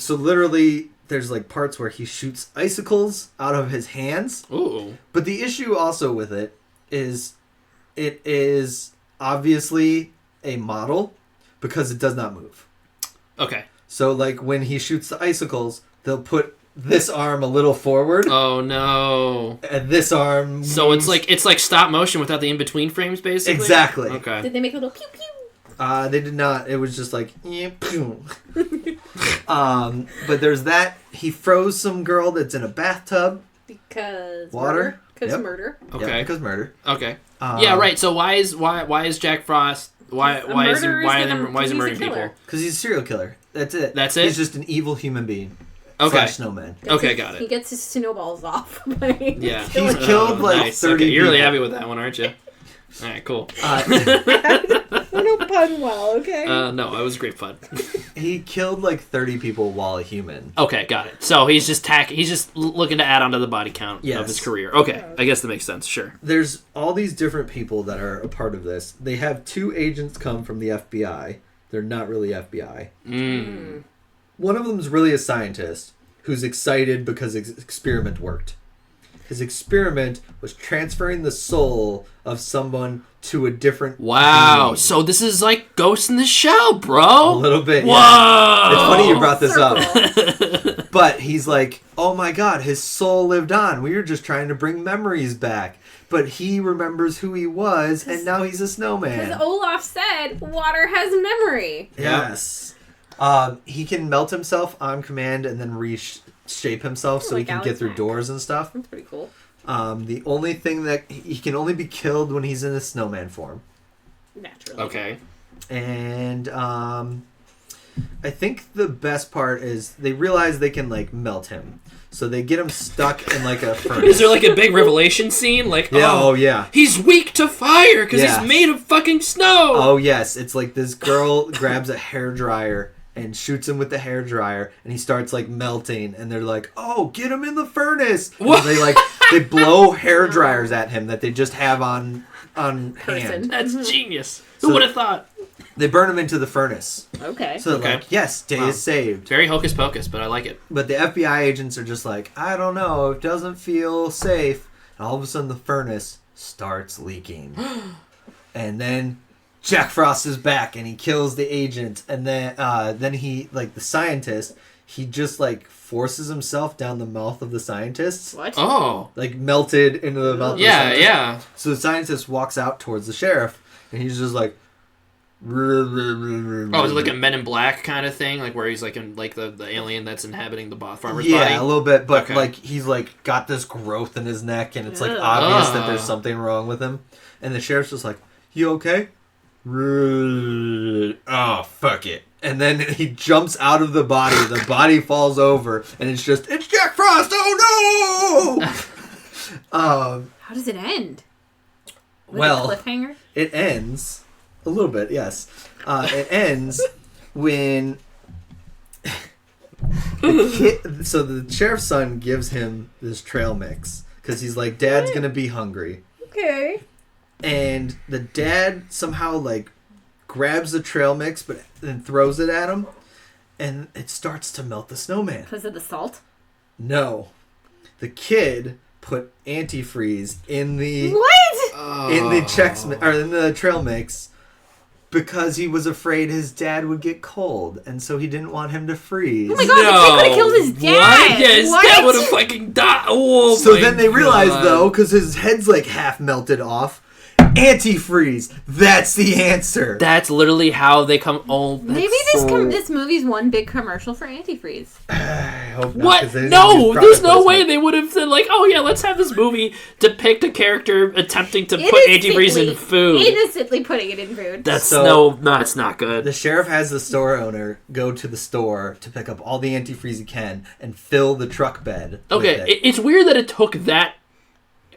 So literally, there's, like, parts where he shoots icicles out of his hands. Ooh. But the issue also with it is obviously a model because it does not move. Okay. So, like, when he shoots the icicles, they'll put this arm a little forward, Oh no. and this arm... So moves. it's like stop motion without the in between frames, basically. Exactly. Okay. Did they make a little pew pew? They did not. It was just like... pew. But there's that. He froze some girl that's in a bathtub. Because... Water? Because Yep. murder. Okay. Yeah, because murder. Okay. Yeah. Right. So why is Jack Frost? Why is he murderer why is he he's a murdering killer. people? Because he's a serial killer. That's it. That's it? He's just an evil human being. Okay. Snowman. Okay, got He it. gets his snowballs off. by Yeah. He's killed, like, nice. 30 Okay, you're really people. happy with that one, aren't you? All right, cool. I don't pun well, okay? No, it was great fun. He killed like 30 people while a human. Okay, got it. So he's just looking to add on to the body count of Yes. his career. Okay, I guess that makes sense. Sure. There's all these different people that are a part of this. They have 2 agents come from the FBI. They're not really FBI. One of them is really a scientist who's excited because his experiment worked. His experiment was transferring the soul of someone to a different Wow. being. So this is like Ghost in the Shell, A bro. little bit. Whoa. Yeah. It's funny you brought this up. Circle. But he's like, oh my god, his soul lived on. We were just trying to bring memories back. But he remembers who he was, and now he's a snowman. Because Olaf said water has memory. Yes. He can melt himself on command and then reshape himself so he Like can Alex get through Mack. doors and stuff. That's pretty cool. The only thing that he can only be killed when he's in a snowman form. Naturally. Okay. And I think the best part is they realize they can like melt him. So they get him stuck in like a furnace. Is there like a big revelation scene? Like, yeah. He's weak to fire because Yeah. he's made of fucking snow. Oh, yes. It's like this girl grabs a hairdryer and shoots him with the hairdryer, and he starts like melting, and they're like, "Oh, get him in the furnace!" What? And they blow hairdryers at him that they just have on hand. That's genius. So- Who would have thought? They burn him into the furnace. Okay. So they're like, "Yes, day is saved." Very hocus pocus, but I like it. But the FBI agents are just like, "I don't know, it doesn't feel safe." And all of a sudden, the furnace starts leaking, and then Jack Frost is back, and he kills the agent, and then he, like the scientist, he just like forces himself down the mouth of the scientist. What? Oh. Like melted into the mouth of the scientist. Yeah. So the scientist walks out towards the sheriff, and he's just like... Oh, is it like a Men in Black kind of thing? Like where he's like in like the alien that's inhabiting the farmer's body? Yeah, a little bit, but Okay. like he's like got this growth in his neck, and it's like obvious that there's something wrong with him. And the sheriff's just like, "You okay?" Oh, fuck it. And then he jumps out of the body. The body falls over, and it's Jack Frost. Oh no! How does it end? With Well, a cliffhanger? It ends a little bit, yes. It ends when so the sheriff's son gives him this trail mix because he's like, "Dad's gonna be hungry." Okay. And the dad somehow like grabs the trail mix, but then throws it at him, and it starts to melt the snowman. Because of the salt? No, the kid put antifreeze in the in the trail mix because he was afraid his dad would get cold, and so he didn't want him to freeze. Oh my god, the kid could have killed his dad! What? Yeah, his What? dad would have fucking died. Oh, So my then they realize, God. though, because his head's like half melted off, antifreeze. That's the answer. That's literally how they come. Oh, that's Maybe so... this movie's one big commercial for antifreeze. I hope not. What? 'Cause they didn't No, use there's product no way placement. they would have said like, oh yeah, let's have this movie depict a character attempting to put antifreeze in food. Innocently putting it in food. That's So- no, it's not good. The sheriff has the store owner go to the store to pick up all the antifreeze he can and fill the truck bed. Okay, with it. it's weird that it took that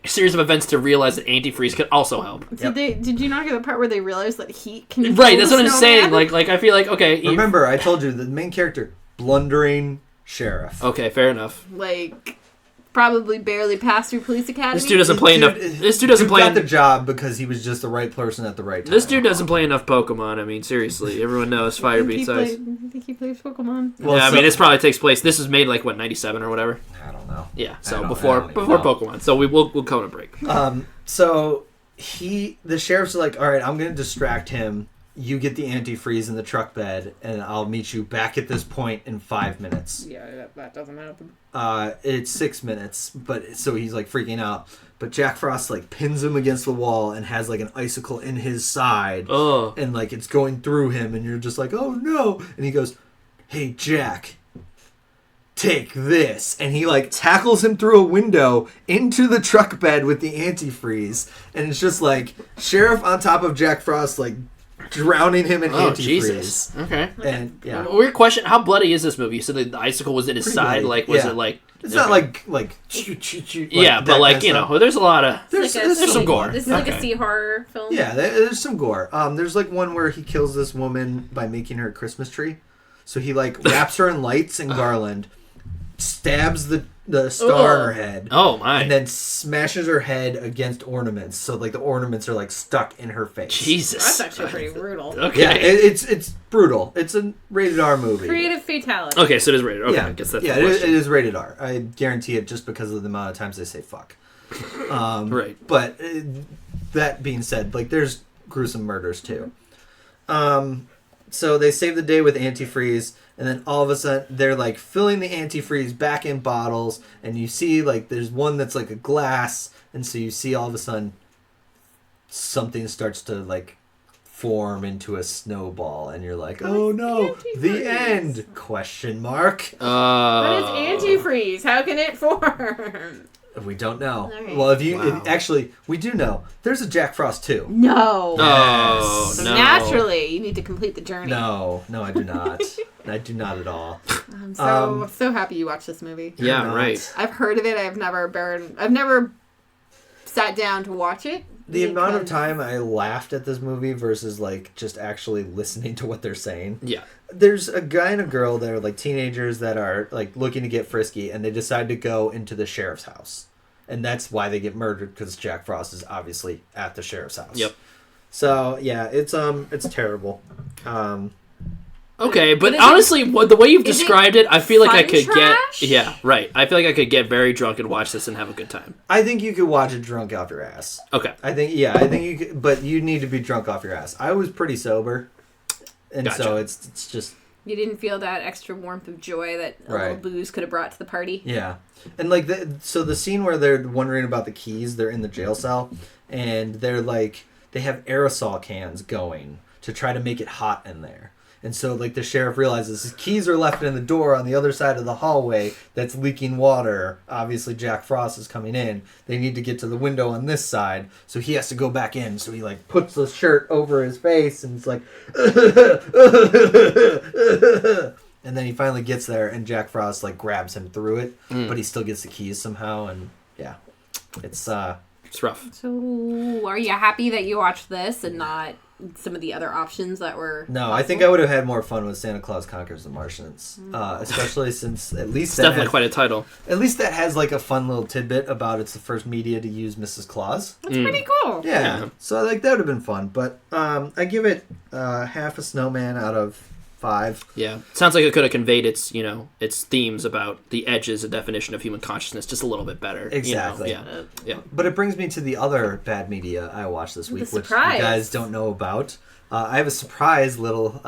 series of events to realize that antifreeze could also help. Did you not get the part where they realized that heat can Right, kill that's the what I'm saying. snowman? Like I feel like okay. Remember, I told you the main character, blundering sheriff. Okay, fair enough. Like probably barely passed through police academy. This dude doesn't play enough. This dude doesn't play. got the job because he was just the right person at the right time. This dude doesn't play enough Pokemon. I mean, seriously, everyone knows Fire beats Ice. I think he plays Pokemon. Well, Yeah, I so- mean, this probably takes place. This was made like what 97 or whatever. I don't know. Yeah, I so don't before even know. Pokemon. So we'll go on a break. So the sheriff's like, "All right, I'm going to distract him. You get the antifreeze in the truck bed, and I'll meet you back at this point in 5 minutes." Yeah, that doesn't happen. It's 6 minutes, but so he's like freaking out. But Jack Frost like pins him against the wall and has like an icicle in his side, and like it's going through him, and you're just like, "Oh no!" And he goes, "Hey Jack, take this," and he like tackles him through a window into the truck bed with the antifreeze, and it's just like sheriff on top of Jack Frost like drowning him in antifreeze. Jesus. Okay. And yeah, Weird question. How bloody is this movie? So the icicle was in his Pretty side. bloody. Like, was Yeah. it like? it's not like Yeah, but like you know, there's a lot of. there's there's some gore. This is like a Okay. sea horror film. Yeah, there's some gore. There's like one where he kills this woman by making her a Christmas tree. So he like wraps her in lights and garland, stabs the star in her head, Oh my. and then smashes her head against ornaments. So like the ornaments are like stuck in her face. Jesus. That's actually pretty brutal. Okay. Yeah, it's brutal. It's a rated R movie. Creative fatality. Okay, so it is rated. Okay, Yeah, I guess that's yeah, the it question. is rated R. I guarantee it just because of the amount of times they say fuck. Right. But that being said, like there's gruesome murders too. So they save the day with antifreeze, and then all of a sudden they're like filling the antifreeze back in bottles, and you see like there's one that's like a glass, and so you see all of a sudden something starts to like form into a snowball, and you're like, oh no, the end? Question mark. But it's antifreeze. How can it form? We don't know. Right. Well, Wow. actually, we do know. There's a Jack Frost 2. No. Oh, So no. naturally, you need to complete the journey. No, I do not. I do not at all. I'm so happy you watched this movie. Yeah, Not. right. I've heard of it. I've never sat down to watch it. The amount of because- time I laughed at this movie versus like just actually listening to what they're saying. Yeah. There's a guy and a girl that are like teenagers that are like looking to get frisky, and they decide to go into the sheriff's house, and that's why they get murdered, because Jack Frost is obviously at the sheriff's house. Yep. So yeah, it's terrible. Okay, but is it- honestly, the way you've is it described it, I feel like I fun could trash? get... Yeah, right. I feel like I could get very drunk and watch this and have a good time. I think you could watch it drunk off your ass. Okay. I think you could, but you need to be drunk off your ass. I was pretty sober, and Gotcha. so it's just You didn't feel that extra warmth of joy that a little Right. booze could have brought to the party. yeah. And like the scene where they're wondering about the keys, they're in the jail cell, and they're like they have aerosol cans going to try to make it hot in there. And so, like, the sheriff realizes his keys are left in the door on the other side of the hallway that's leaking water. Obviously, Jack Frost is coming in. They need to get to the window on this side, so he has to go back in. So he, like, puts the shirt over his face, and it's like... and then he finally gets there, and Jack Frost, like, grabs him through it. But he still gets the keys somehow, and, yeah. It's rough. So, are you happy that you watched this and not some of the other options that were... No, I think I would have had more fun with Santa Claus Conquers the Martians. Especially since at least It's definitely quite a title. At least that has like a fun little tidbit about it's the first media to use Mrs. Claus. That's pretty cool. Yeah. So like that would have been fun. But I give it half a snowman out of 5. Yeah. Sounds like it could have conveyed its themes about the edges and definition of human consciousness just a little bit better. Exactly. You know? Yeah. But it brings me to the other bad media I watched this week, which you surprise. guys don't know about. I have a surprise little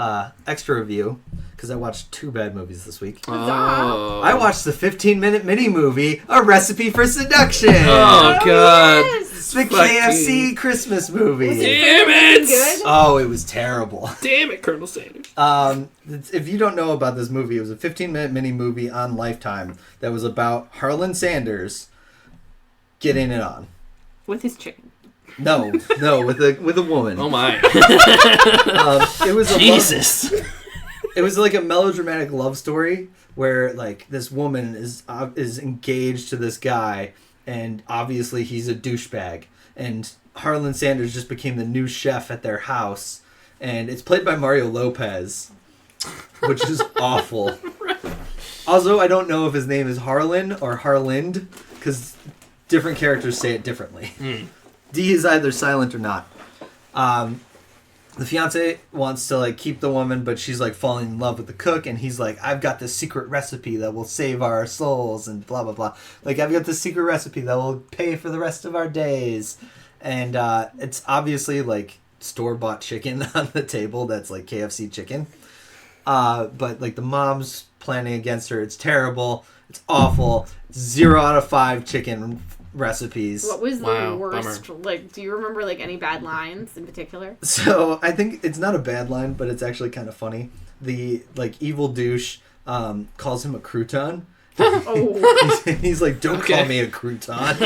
extra review because I watched 2 bad movies this week. Oh. I watched the 15-minute mini movie, A Recipe for Seduction. Oh, God. Yes! The KFC Christmas movie. Damn it! Good? Oh, it was terrible. Damn it, Colonel Sanders. If you don't know about this movie, it was a 15-minute mini movie on Lifetime that was about Harlan Sanders getting it on. With his chicken. No, with a woman. Oh, my. It was a Jesus. It was like a melodramatic love story where like this woman is engaged to this guy, and obviously he's a douchebag, and Harlan Sanders just became the new chef at their house, and it's played by Mario Lopez, which is awful. Also, I don't know if his name is Harlan or Harlind because different characters say it differently. D is either silent or not. The fiance wants to like keep the woman, but she's like falling in love with the cook, and he's like, I've got this secret recipe that will save our souls, and blah blah blah. Like, I've got this secret recipe that will pay for the rest of our days. And it's obviously like store-bought chicken on the table that's like KFC chicken. But like the mom's planning against her. It's terrible. It's awful. 0 out of 5 chicken recipes. What was Wow, the worst? bummer. Like, do you remember like any bad lines in particular? So I think it's not a bad line, but it's actually kind of funny. The like evil douche calls him a crouton. Oh, He's like, don't Okay. call me a crouton.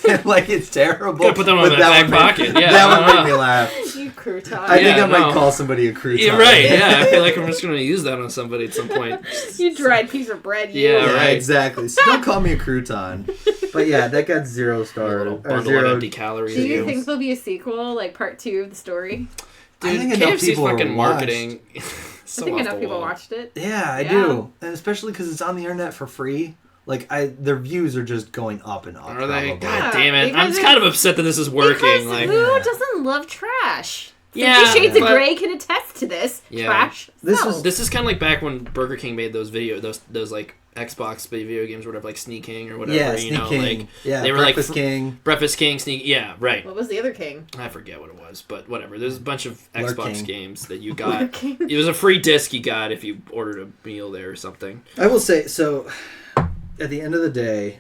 And, like, it's terrible. Gotta put them in but my that back one made- pocket. Yeah. that one made me laugh. you crouton. I think Yeah, I might no. call somebody a crouton. Yeah, right. Yeah, I feel like I'm just going to use that on somebody at some point. You dried piece of bread. You. Yeah, Yeah, right. exactly. So don't call me a crouton. But yeah, that got 0 A stars. little Or bundle of 0. empty calories. Do you Dude, think there'll be a sequel, like part 2 of the story? I think enough KFC's people fucking watched. marketing. So I think off enough the people wall. watched it. Yeah, I Yeah. do. And especially because it's on the internet for free. Like, their views are just going up and up. Are they? probably. God damn it! Because I'm just kind of upset that this is working. Because Like, who Yeah. doesn't love trash? Yeah, 50 Shades of but- Grey can attest to this. Yeah. Trash. This sells. was- this is kind of like back when Burger King made those those like Xbox video games or whatever, like Sneak King or whatever. Yeah, you Sneak know, King. like Yeah, they were Breakfast like King. Breakfast King, Sneak. Yeah, right. What was the other king? I forget what it was, but whatever. There's a bunch of Xbox Lurking. games that you got. It was a free disc you got if you ordered a meal there or something. I will say, so, at the end of the day,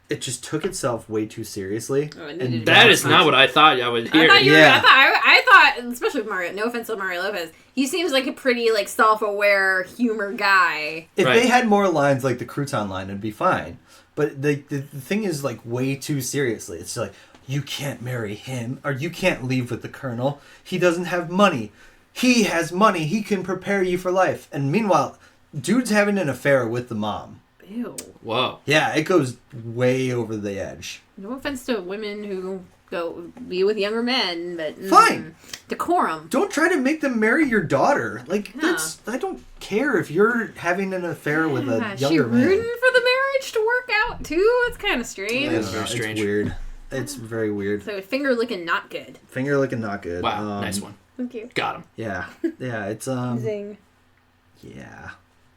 it just took itself way too seriously. And that is not what I thought I would hear. I thought, especially with Mario, no offense to Mario Lopez, he seems like a pretty, like, self-aware humor guy. If they had more lines like the crouton line, it'd be fine. But the thing is, like, way too seriously. It's like, you can't marry him, or you can't leave with the colonel. He doesn't have money. He has money. He can prepare you for life. And meanwhile, dude's having an affair with the mom. Ew. Whoa. Yeah, it goes way over the edge. No offense to women who go be with younger men, but... Fine. Decorum. Don't try to make them marry your daughter. Like, that's... I don't care if you're having an affair with a younger man. Is she rooting for the marriage to work out, too? It's kind of strange. That is very strange. It's weird. It's very weird. So finger licking not good. Finger licking not good. Wow, nice one. Thank you. Got him. Yeah. Yeah, it's... Zing. Yeah.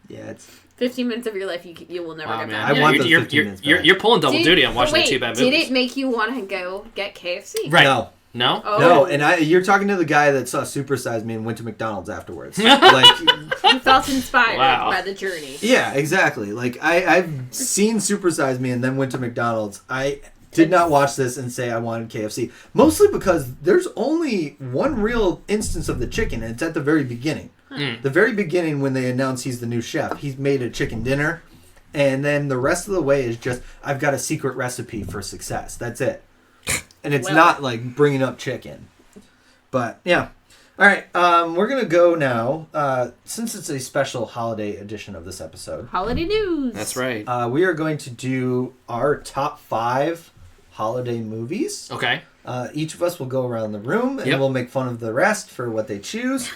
Yeah, it's... 15 minutes of your life you will never get back. I want those 15 minutes back. You're pulling double duty on watching the two bad movies. Did it make you want to go get KFC? Right. No. No? Oh. No, and you're talking to the guy that saw Super Size Me and went to McDonald's afterwards. Like, You felt inspired Wow. by the journey. yeah, exactly. Like, I've seen Super Size Me and then went to McDonald's. I did not watch this and say I wanted KFC. Mostly because there's only one real instance of the chicken, and it's at the very beginning. The very beginning when they announce he's the new chef, he's made a chicken dinner, and then the rest of the way is just, I've got a secret recipe for success. That's it. And it's not like bringing up chicken. But, yeah. All right, we're going to go now, since it's a special holiday edition of this episode. Holiday news. That's right. We are going to do our top 5 holiday movies. Okay. Each of us will go around the room, and we'll make fun of the rest for what they choose.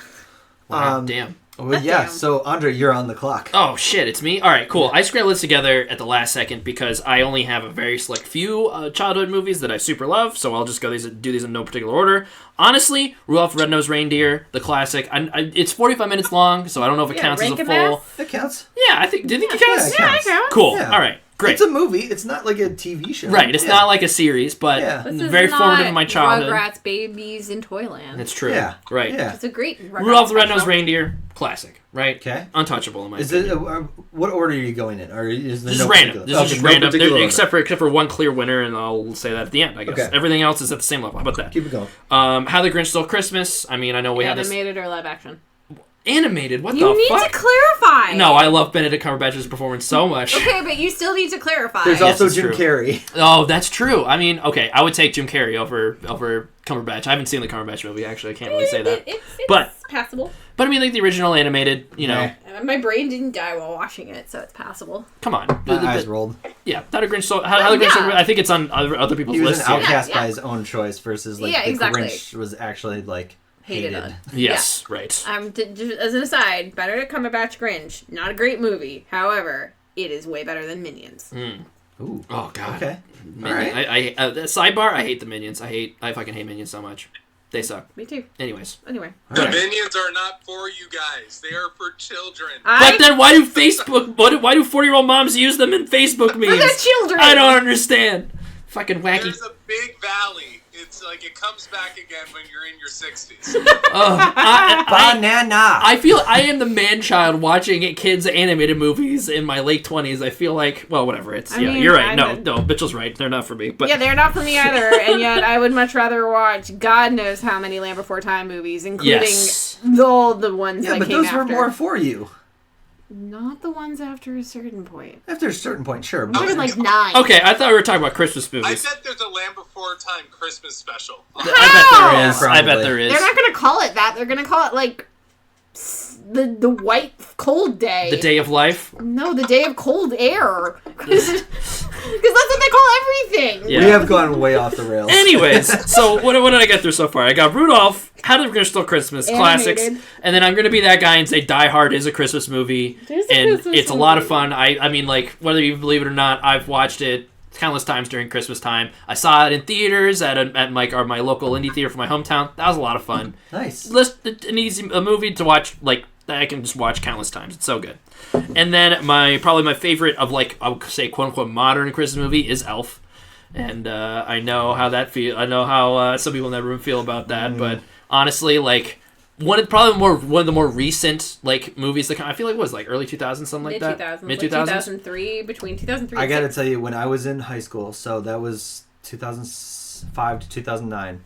Wow, damn. Well, yeah, Damn. so Andre, you're on the clock. Oh, shit, it's me? All right, cool. I scrambled this together at the last second because I only have a very select few childhood movies that I super love, so I'll just do these in no particular order. Honestly, Rudolph the Red-Nosed Reindeer, the classic. It's 45 minutes long, so I don't know if it counts as a full... That counts. Yeah, do you think it counts? Yeah, it counts. Cool, Yeah. all right. Great. It's a movie. It's not like a TV show. Right, it's not like a series, but This is very not formative in my childhood. Rugrats Babies in Toyland. It's true. Yeah. Right. Yeah. It's a great Rugrats Rudolph the Red-Nosed special. Reindeer, classic, right? Okay. Untouchable in my Is opinion. it? What order are you going in? Or is there This is no random. particular- This is just no random, particular order. except for one clear winner, and I'll say that at the end, I guess. Okay. Everything else is at the same level. How about that? Keep it going. How the Grinch Stole Christmas. I mean, I know we have this Animated or live action? animated. What You the need fuck? to clarify. No, I love Benedict Cumberbatch's performance so much. Okay, but you still need to clarify. There's Yes, also it's Jim true. Carrey. Oh, that's true. I mean, okay, I would take Jim Carrey over Cumberbatch. I haven't seen the Cumberbatch movie, actually. I can't really say that. It's But- passable. But I mean, like the original animated, you know, Yeah. My brain didn't die while watching it, so it's passable. come on. My eyes rolled. Yeah, How the Grinch Stole. How the Grinch Stole. I think it's on other people's He was lists. an here. outcast Yeah, by yeah. his own choice versus like Yeah, the exactly. Grinch was actually like hated. on. Yes, right. Just as an aside, Benedict Cumberbatch Grinch, not a great movie. However, it is way better than Minions. Ooh. Oh God. Okay. Minion. All right. I sidebar. I hate the Minions. I fucking hate Minions so much. They suck. Me too. Anyways. Anyway. The minions are not for you guys. They are for children. But then why do 40-year-old moms use them in Facebook memes? For their children! I don't understand. Fucking wacky. There's a big valley. It's like it comes back again when you're in your 60s. Banana. I feel I am the man-child watching kids' animated movies in my late 20s. I feel like, well, whatever. It's I mean, you're right. I'm No, Mitchell's right. They're not for me. But Yeah, they're not for me either, and yet I would much rather watch God knows how many Land Before Time movies, including Yes. all the ones Yeah, that but came those were after. more for you. Not the ones after a certain point. After a certain point, sure. I'm but- talking like 9. okay, I thought we were talking about Christmas I movies. bet there's a Land Before Time Christmas special. I bet there is. I bet Probably. there is. They're not gonna call it that. They're gonna call it like the white cold day. The Day of Life. No, the day of cold air. Because that's what they call everything. Yeah. We have gone way off the rails. Anyways, so what did I get through so far? I got Rudolph, How the Grinch Stole Christmas, classics, Animated. and then I'm gonna be that guy and say Die Hard is a Christmas movie, It is a and Christmas it's a lot of movie. fun. I mean, like whether you believe it or not, I've watched it countless times during Christmas time. I saw it in theaters at my local indie theater for my hometown. That was a lot of fun. Nice. A movie to watch like that I can just watch countless times. It's so good. And then probably my favorite of like I would say quote unquote modern Christmas movie is Elf. And I know how that feel. I know how some people never feel about that, but honestly, like one of the more recent like movies that I feel like was like early 2000s, something like that. Mid 2000s, 2003, between 2003. I gotta tell you, when I was in high school, so that was 2005 to 2009.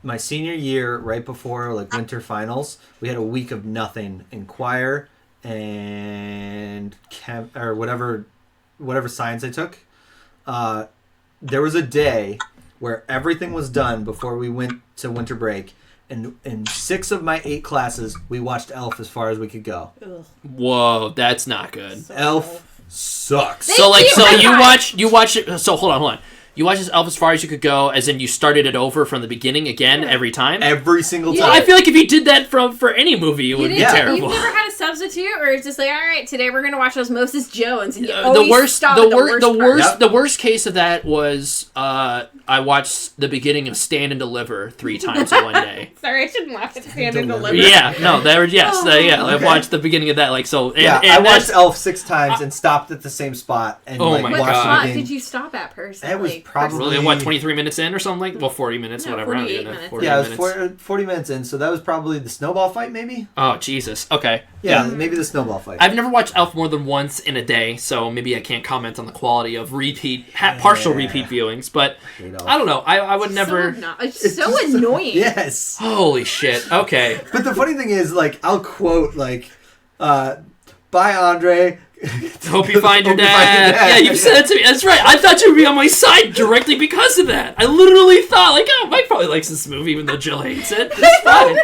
My senior year, right before like winter finals, we had a week of nothing in choir and or whatever science I took. There was a day where everything was done before we went to winter break. And in 6 of my 8 classes, we watched Elf as far as we could go. Ugh. Whoa, that's not good. Elf sucks. So you watch it. So hold on. You watched this Elf as far as you could go, as in you started it over from the beginning again every time? Every single time. Well, I feel like if you did that for any movie, it would be terrible. You've never had a substitute, or it's just like, all right, today we're going to watch Osmosis Jones, and you always stop at the worst case of that was I watched the beginning of Stand and Deliver 3 times in one day. Sorry, I shouldn't laugh at Stand and Deliver. Yeah, no, I watched the beginning of that, like, so. And I watched Elf 6 times and stopped at the same spot. And, oh my God. God. What spot did you stop at, personally? It was probably... What, 23 minutes in or something like? Well, 40 minutes, whatever. 48 minutes. It was 40 minutes in, so that was probably the snowball fight, maybe? Oh, Jesus. Okay. Yeah, maybe the snowball fight. I've never watched Elf more than once in a day, so maybe I can't comment on the quality of partial repeat viewings, but I don't know. I would never... It's so annoying. Yes. Holy shit. Okay. But the funny thing is, like, I'll quote, like, bye, Andre. Hope you find your dad. Yeah, you said that to me. That's right. I thought you would be on my side directly because of that. I literally thought, like, oh, Mike probably likes this movie, even though Jill hates it. It's fine.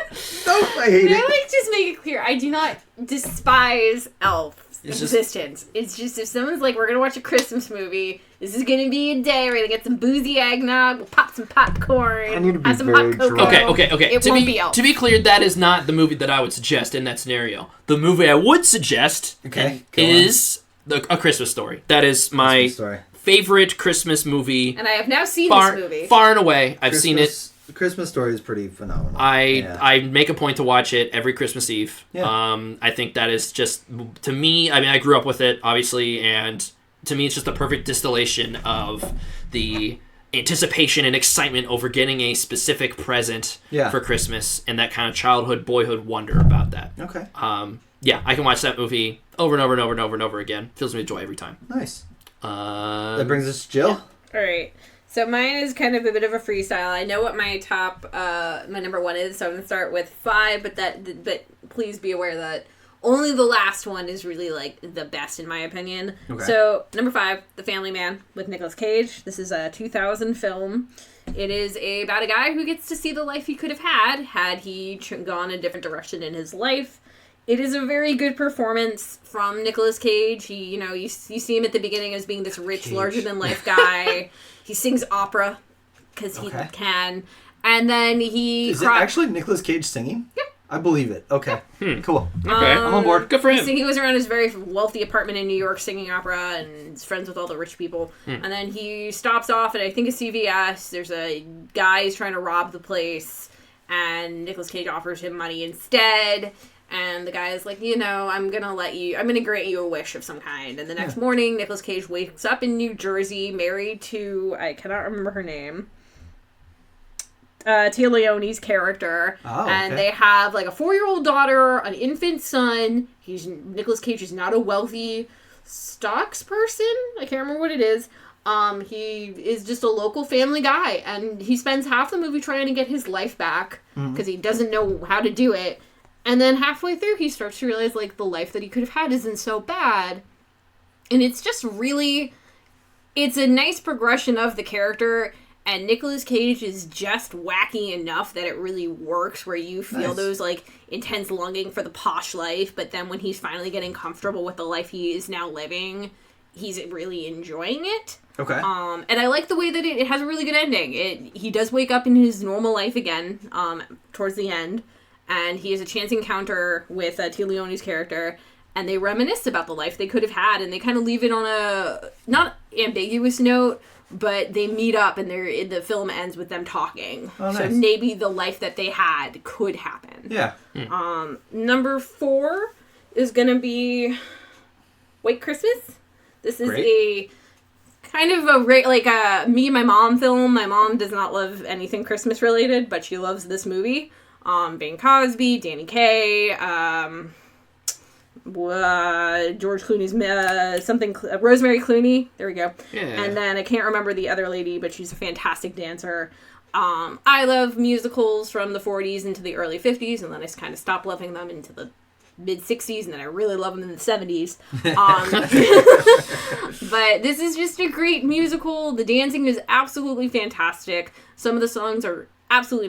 I hate it. Like, just make it clear. I do not despise Elf's existence. It's just if someone's like, we're going to watch a Christmas movie, this is going to be a day where they get some boozy eggnog, we'll pop some popcorn, I need to be have some very hot cocoa. drunk. Okay. It won't be Elf. To be clear, that is not the movie that I would suggest in that scenario. The movie I would suggest is A Christmas Story. That is my favorite Christmas movie. And I have now seen this movie. Far and away. I've seen it. The Christmas Story is pretty phenomenal. I make a point to watch it every Christmas Eve. Yeah. I think that is just, to me, I mean, I grew up with it, obviously, and to me it's just the perfect distillation of the anticipation and excitement over getting a specific present for Christmas and that kind of childhood, boyhood wonder about that. Okay. I can watch that movie over and over and over and over and over again. Fills me with joy every time. Nice. That brings us to Jill. All right. So mine is kind of a bit of a freestyle. I know what my my number 1 is, so I'm going to start with 5, but please be aware that only the last one is really, like, the best, in my opinion. Okay. So, number 5, The Family Man with Nicolas Cage. This is a 2000 film. It is about a guy who gets to see the life he could have had he gone a different direction in his life. It is a very good performance from Nicolas Cage. He, you see him at the beginning as being this rich, larger-than-life guy. He sings opera because he can. And then Is it actually Nicolas Cage singing? Yeah. I believe it. Okay. Cool. Okay. I'm on board. Good for him. So he goes around his very wealthy apartment in New York singing opera and is friends with all the rich people. And then he stops off at, I think, a CVS. There's a guy who's trying to rob the place. And Nicolas Cage offers him money instead. And the guy is like, I'm going to grant you a wish of some kind. And the next morning, Nicolas Cage wakes up in New Jersey, married to, I cannot remember her name, Tia Leone's character. And they have, like, a 4-year-old daughter, an infant son. Nicolas Cage is not a wealthy stocks person. I can't remember what it is. He is just a local family guy. And he spends half the movie trying to get his life back because he doesn't know how to do it. And then halfway through, he starts to realize, like, the life that he could have had isn't so bad. And it's just really... It's a nice progression of the character, and Nicolas Cage is just wacky enough that it really works, where you feel those, like, intense longing for the posh life, but then when he's finally getting comfortable with the life he is now living, he's really enjoying it. Okay. And I like the way that it has a really good ending. He does wake up in his normal life again, towards the end. And he has a chance encounter with Tia Leone's character, and they reminisce about the life they could have had, and they kind of leave it on a not ambiguous note, but they meet up, and the film ends with them talking. Oh, nice. So maybe the life that they had could happen. Yeah. Number 4 is gonna be White Christmas. This is a kind of a me and my mom film. My mom does not love anything Christmas related, but she loves this movie. Bing Cosby, Danny Kaye, George Clooney's Rosemary Clooney. There we go. Yeah. And then I can't remember the other lady, but she's a fantastic dancer. I love musicals from the 40s into the early 50s, and then I kind of stopped loving them into the mid 60s, and then I really love them in the 70s. But this is just a great musical. The dancing is absolutely fantastic. Some of the songs are absolutely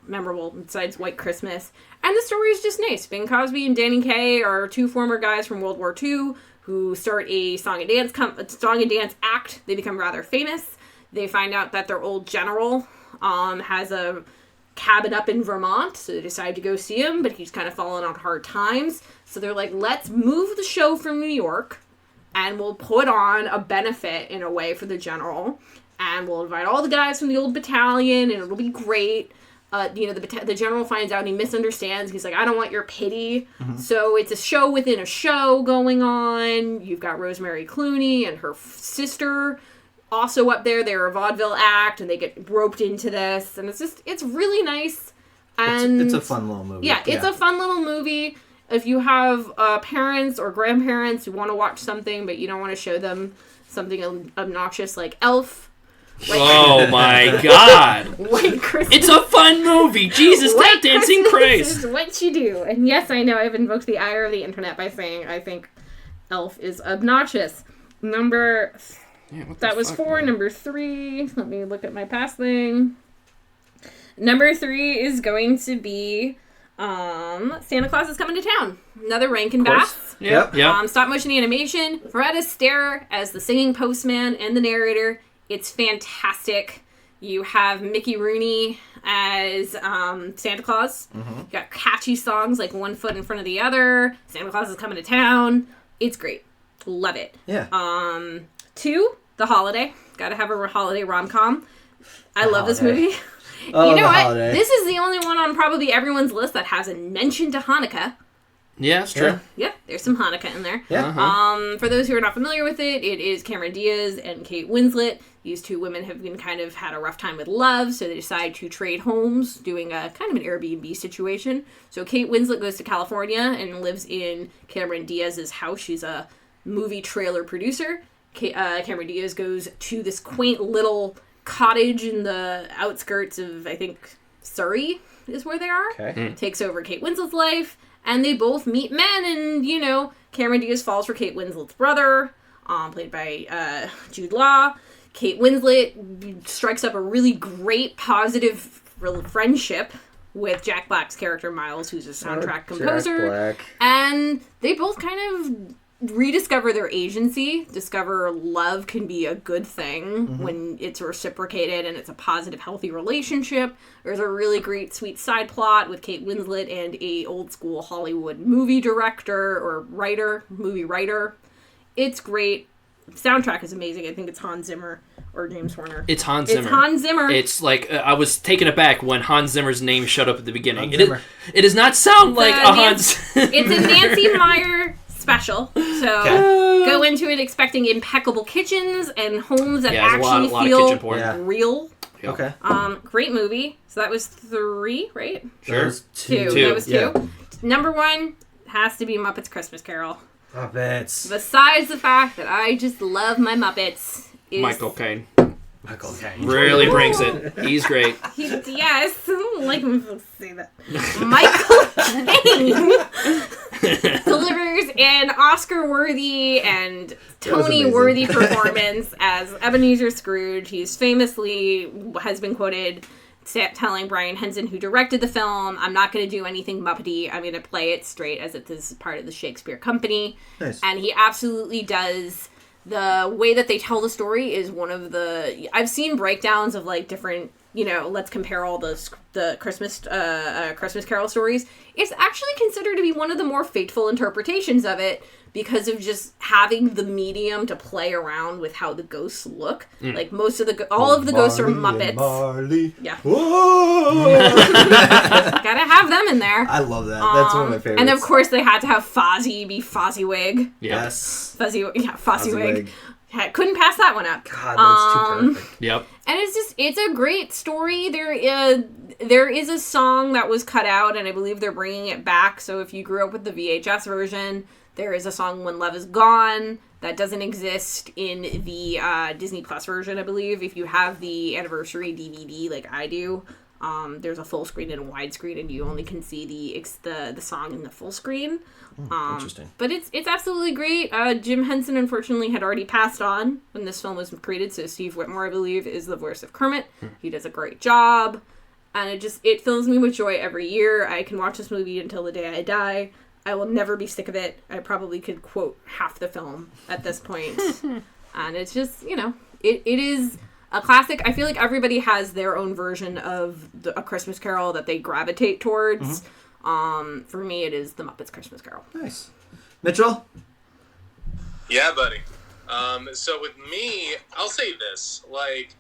memorable besides White Christmas. And the story is just nice. Bing Cosby and Danny Kaye are two former guys from World War II who start a song and dance act. They become rather famous. They find out that their old general has a cabin up in Vermont, so they decide to go see him, but he's kind of fallen on hard times. So they're like, let's move the show from New York, and we'll put on a benefit in a way for the general, and we'll invite all the guys from the old battalion, and it'll be great. The general finds out, and he misunderstands. He's like, I don't want your pity. Mm-hmm. So it's a show within a show going on. You've got Rosemary Clooney and her sister also up there. They're a vaudeville act, and they get roped into this, and it's really nice. And it's a fun little movie. Yeah, it's a fun little movie. If you have parents or grandparents who want to watch something, but you don't want to show them something obnoxious like Elf. Oh my God! White Christmas. It's a fun movie. Jesus, that dancing Christ! Is what you do. And yes, I know I've invoked the ire of the internet by saying I think Elf is obnoxious. That was 4. Man. Number 3. Let me look at my past thing. Number 3 is going to be Santa Claus is Coming to Town. Another Rankin Bass. Yep. Stop motion animation. Fred Astaire as the singing postman and the narrator. It's fantastic. You have Mickey Rooney as Santa Claus. Mm-hmm. You got catchy songs like One Foot in Front of the Other. Santa Claus is Coming to Town. It's great. Love it. Yeah. 2, The Holiday. Gotta have a holiday rom-com. I love this movie. Oh, you know what? Holiday. This is the only one on probably everyone's list that has a mention to Hanukkah. Yeah, it's true. Yeah, there's some Hanukkah in there. Yeah. Uh-huh. For those who are not familiar with it, it is Cameron Diaz and Kate Winslet. These two women have been had a rough time with love, so they decide to trade homes, doing a kind of an Airbnb situation. So Kate Winslet goes to California and lives in Cameron Diaz's house. She's a movie trailer producer. Cameron Diaz goes to this quaint little cottage in the outskirts of, I think, Surrey is where they are. Okay. Takes over Kate Winslet's life. And they both meet men, and, Cameron Diaz falls for Kate Winslet's brother, played by Jude Law. Kate Winslet strikes up a really great, positive friendship with Jack Black's character, Miles, who's a soundtrack composer. Jack Black. And they both kind of rediscover their agency, discover love can be a good thing when it's reciprocated and it's a positive, healthy relationship. There's a really great, sweet side plot with Kate Winslet and a old school Hollywood movie director or movie writer. It's great. Soundtrack is amazing. I think it's Hans Zimmer or James Horner. It's Hans Zimmer. It's Hans Zimmer. It's like, I was taken aback when Hans Zimmer's name showed up at the beginning. It does not sound like a Hans... It's a Nancy Meyer special, so go into it expecting impeccable kitchens and homes that actually feel real. Yep. Okay. Great movie. So that was 3, right? Sure. That was 2. That was 2. Yeah. Number 1 has to be Muppets Christmas Carol. Muppets. Besides the fact that I just love my Muppets. Michael Caine. Michael Caine. Really brings it. He's great. Yes. I don't like when people say that. Michael Caine delivers an Oscar-worthy and Tony-worthy performance as Ebenezer Scrooge. He's famously has been quoted telling Brian Henson, who directed the film, I'm not going to do anything Muppety. I'm going to play it straight as it is part of the Shakespeare Company. Nice. And he absolutely does. The way that they tell the story is one of the... I've seen breakdowns of, like, different, let's compare all the Christmas Carol stories. It's actually considered to be one of the more faithful interpretations of it because of just having the medium to play around with how the ghosts look. Like, all of the ghosts are Muppets. Marley. Yeah. Whoa! Gotta have them in there. I love that. That's one of my favorites. And of course they had to have Fozzie be Fozziewig. Yes. Fozziewig. Couldn't pass that one up. God, that's too perfect. Yep. And it's a great story. There is a song that was cut out, and I believe they're bringing it back. So if you grew up with the VHS version, there is a song "When Love Is Gone" that doesn't exist in the Disney Plus version, I believe. If you have the anniversary DVD, like I do, there's a full screen and a widescreen, and you only can see the song in the full screen. Interesting. But it's absolutely great. Jim Henson, unfortunately, had already passed on when this film was created, so Steve Whitmore, I believe, is the voice of Kermit. He does a great job, and it fills me with joy every year. I can watch this movie until the day I die. I will never be sick of it. I probably could quote half the film at this point. And it's just, it is a classic. I feel like everybody has their own version of A Christmas Carol that they gravitate towards. For me, it is The Muppets Christmas Carol. Nice. Mitchell? Yeah, buddy. So with me, I'll say this. Like,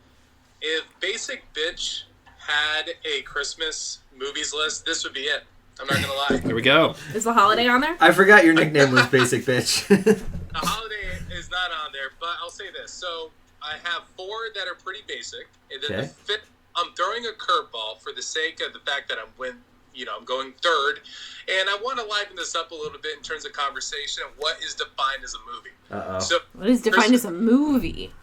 if Basic Bitch had a Christmas movies list, this would be it. I'm not going to lie. Here we go. Is the holiday on there? I forgot your nickname was Basic Bitch. The holiday is not on there, but I'll say this. So I have 4 that are pretty basic. And then the 5th, I'm throwing a curveball for the sake of the fact that I'm going third. And I want to liven this up a little bit in terms of conversation of what is defined as a movie. Uh-oh. So, what is defined as a movie?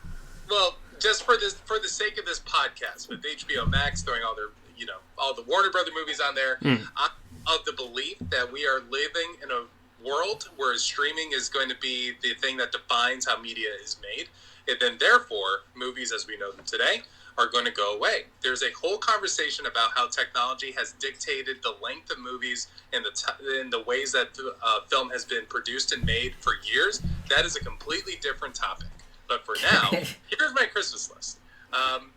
Well, just for the sake of this podcast, with HBO Max throwing all the Warner Brother movies on there, I'm of the belief that we are living in a world where streaming is going to be the thing that defines how media is made. And then, therefore, movies as we know them today are going to go away. There's a whole conversation about how technology has dictated the length of movies and the ways that film has been produced and made for years. That is a completely different topic. But for now, here's my Christmas list.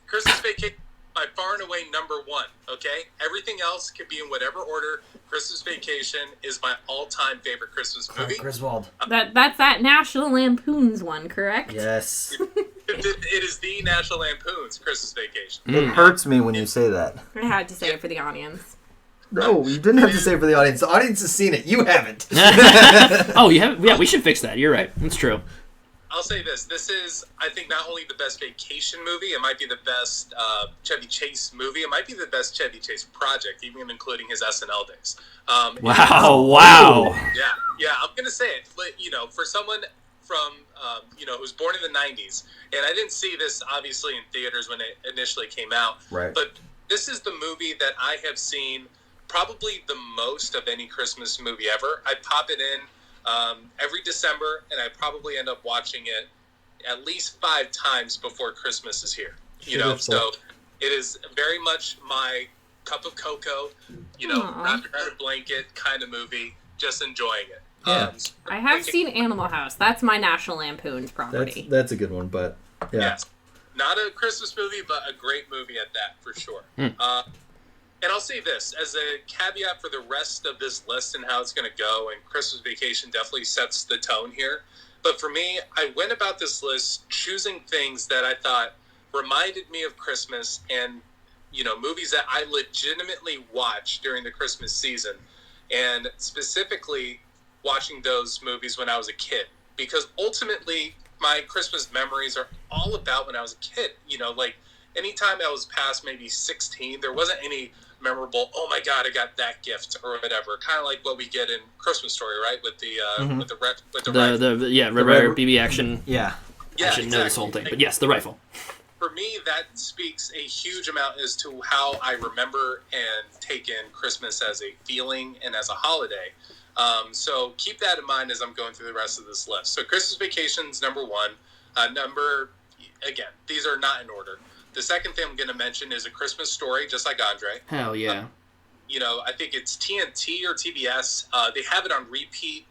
Christmas Vacation, by far and away number 1, okay? Everything else could be in whatever order. Christmas Vacation is my all-time favorite Christmas movie. Griswold. That's that National Lampoon's one, correct? Yes. It is the National Lampoon's Christmas Vacation. It hurts me when you say that. I had to say it for the audience. No, you didn't have to say it for the audience. The audience has seen it. You haven't. Oh, you haven't? Yeah, we should fix that. You're right. That's true. I'll say this. This is, I think, not only the best vacation movie, it might be the best Chevy Chase movie. It might be the best Chevy Chase project, even including his SNL days. Wow. Yeah, I'm going to say it. But, for someone from, who's born in the 90s, and I didn't see this, obviously, in theaters when it initially came out. Right. But this is the movie that I have seen probably the most of any Christmas movie ever. I pop it in every December, and I probably end up watching it at least 5 times before Christmas is here. So it is very much my cup of cocoa, wrapped around a blanket kind of movie, just enjoying it. Yeah. I have seen Animal House. That's my National Lampoon's property. That's a good one, but yeah. Yes. Not a Christmas movie, but a great movie at that, for sure. And I'll say this, as a caveat for the rest of this list and how it's going to go, and Christmas Vacation definitely sets the tone here. But for me, I went about this list choosing things that I thought reminded me of Christmas and, movies that I legitimately watched during the Christmas season. And specifically watching those movies when I was a kid. Because ultimately, my Christmas memories are all about when I was a kid. Anytime I was past maybe 16, there wasn't any memorable, oh my God, I got that gift or whatever. Kind of like what we get in Christmas Story, right? With the Red Ryder BB action. Yeah. I should know this whole thing, but yes, the rifle. For me, that speaks a huge amount as to how I remember and take in Christmas as a feeling and as a holiday. So keep that in mind as I'm going through the rest of this list. So Christmas Vacation's number 1. Again, these are not in order. The second thing I'm going to mention is A Christmas Story, just like Andre. Hell yeah. I think it's TNT or TBS. They have it on repeat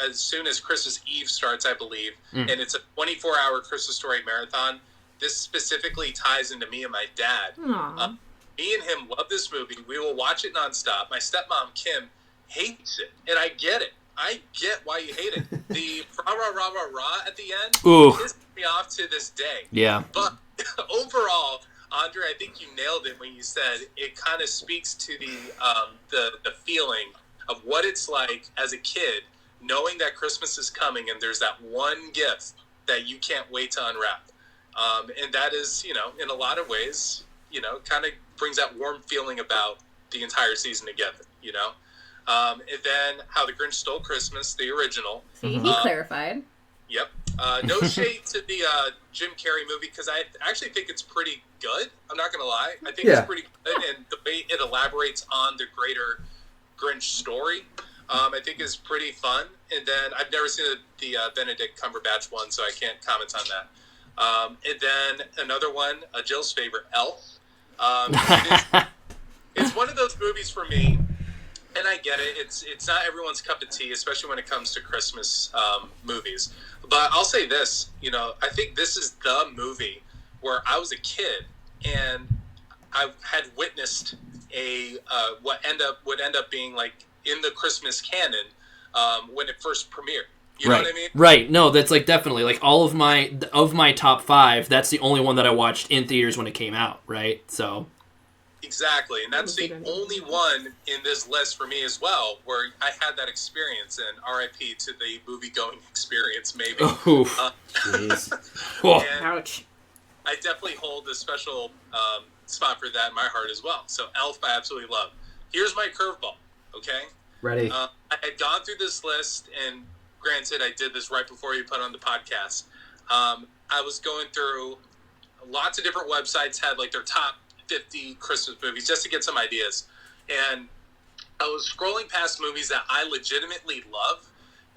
as soon as Christmas Eve starts, I believe. And it's a 24-hour Christmas Story marathon. This specifically ties into me and my dad. Me and him love this movie. We will watch it nonstop. My stepmom, Kim, hates it. And I get it. I get why you hate it. The rah-rah-rah-rah-rah at the end pisses me off to this day. Yeah. But overall, Andre, I think you nailed it when you said it kind of speaks to the feeling of what it's like as a kid, knowing that Christmas is coming and there's that one gift that you can't wait to unwrap. And that is, in a lot of ways, kind of brings that warm feeling about the entire season together, And then How the Grinch Stole Christmas, the original. See, he clarified. Yep. No shade to the Jim Carrey movie, because I actually think it's pretty good. I'm not going to lie. I think it's pretty good, and the way it elaborates on the greater Grinch story, I think is pretty fun. And then I've never seen the Benedict Cumberbatch one, so I can't comment on that. And then another one, Jill's favorite, Elf. It's one of those movies for me, and I get it. It's not everyone's cup of tea, especially when it comes to Christmas movies. But I'll say this, I think this is the movie where I was a kid and I had witnessed what would end up being like in the Christmas canon when it first premiered. You know what I mean? Right. No, that's like definitely like all of my top 5. That's the only one that I watched in theaters when it came out. Right. So. Exactly, and that's the only one in this list for me as well, where I had that experience, and RIP to the movie-going experience, maybe. Ouch. I definitely hold a special spot for that in my heart as well. So Elf, I absolutely love. Here's my curveball, okay? Ready. I had gone through this list, and granted, I did this right before you put on the podcast. I was going through lots of different websites, had like their top 50 Christmas movies just to get some ideas, and I was scrolling past movies that I legitimately love,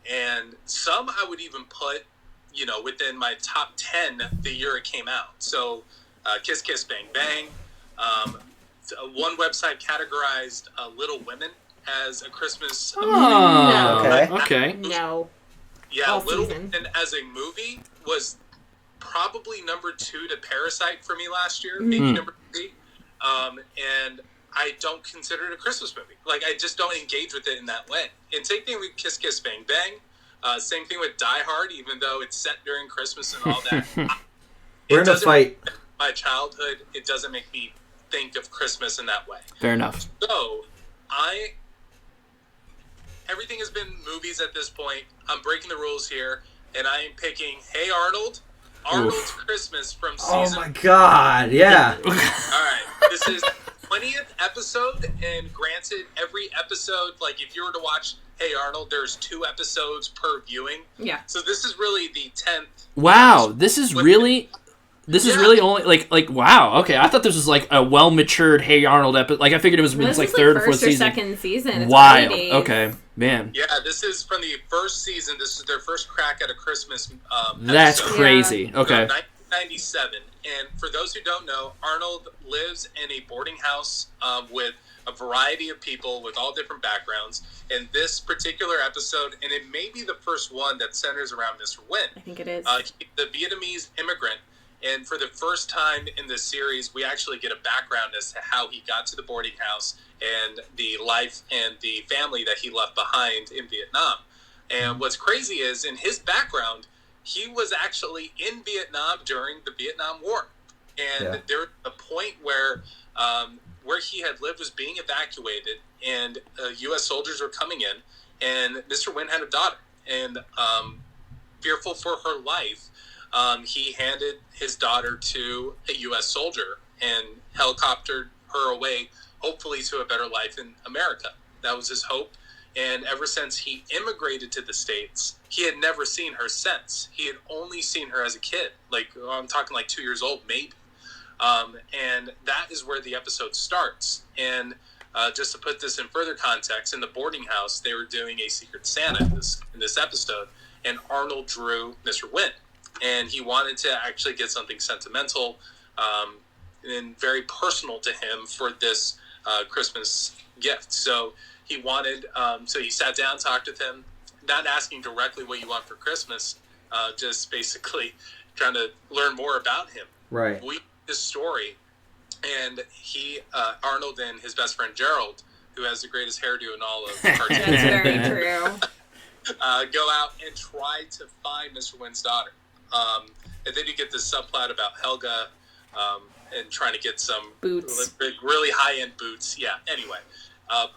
and some I would even put within my top 10 the year it came out. So Kiss Kiss Bang Bang, one website categorized Little Women as a Christmas movie. No. Okay. No. Yeah, All Little season. Women as a movie was probably number 2 to Parasite for me last year, Mm-hmm. maybe number 3. And I don't consider it a Christmas movie. Like, I just don't engage with it in that way. And same thing with Kiss Kiss Bang Bang. Same thing with Die Hard, even though it's set during Christmas and all that. We're in a fight. My childhood, it doesn't make me think of Christmas in that way. Fair enough. So, everything has been movies at this point. I'm breaking the rules here, and I am picking Hey Arnold. Arnold's Christmas from season. Oh my God! Yeah. All right, this is 20th episode, and granted, every episode, like if you were to watch Hey Arnold, there's 2 episodes per viewing. Yeah. So this is really the 10th. Wow, this is really only like wow. Okay, I thought this was like a well matured Hey Arnold episode. Like I figured it was This like is third or first fourth or season. second season. It's Wild. early days. Okay, man. Yeah, this is from the first season. This is their first crack at a Christmas That's episode. crazy. Yeah. Okay. 1997. And for those who don't know, Arnold lives in a boarding house with a variety of people with all different backgrounds. And this particular episode, and it may be the first one that centers around Mr. Nguyen. I think it is. The Vietnamese immigrant. And for the first time in this series, we actually get a background as to how he got to the boarding house and the life and the family that he left behind in Vietnam. And what's crazy is, in his background, he was actually in Vietnam during the Vietnam War. And there was a point where he had lived was being evacuated, and U.S. soldiers were coming in, and Mr. Nguyen had a daughter. And fearful for her life, he handed his daughter to a U.S. soldier and helicoptered her away, hopefully to a better life in America. That was his hope. And ever since he immigrated to the States, he had never seen her since. He had only seen her as a kid. Like, I'm talking like 2 years old, maybe. And that is where the episode starts. And just to put this in further context, in the boarding house, they were doing a Secret Santa in this episode. And Arnold drew Mr. Nguyen. And he wanted to actually get something sentimental and very personal to him for this Christmas gift. So he wanted, so he sat down, talked with him, not asking directly what you want for Christmas, just basically trying to learn more about him. Right. We this story, and Arnold and his best friend Gerald, who has the greatest hairdo in all of cartoons, That's very true. go out and try to find Mr. Nguyen's daughter. And then you get this subplot about Helga and trying to get some Boots. really high-end boots. Yeah, anyway.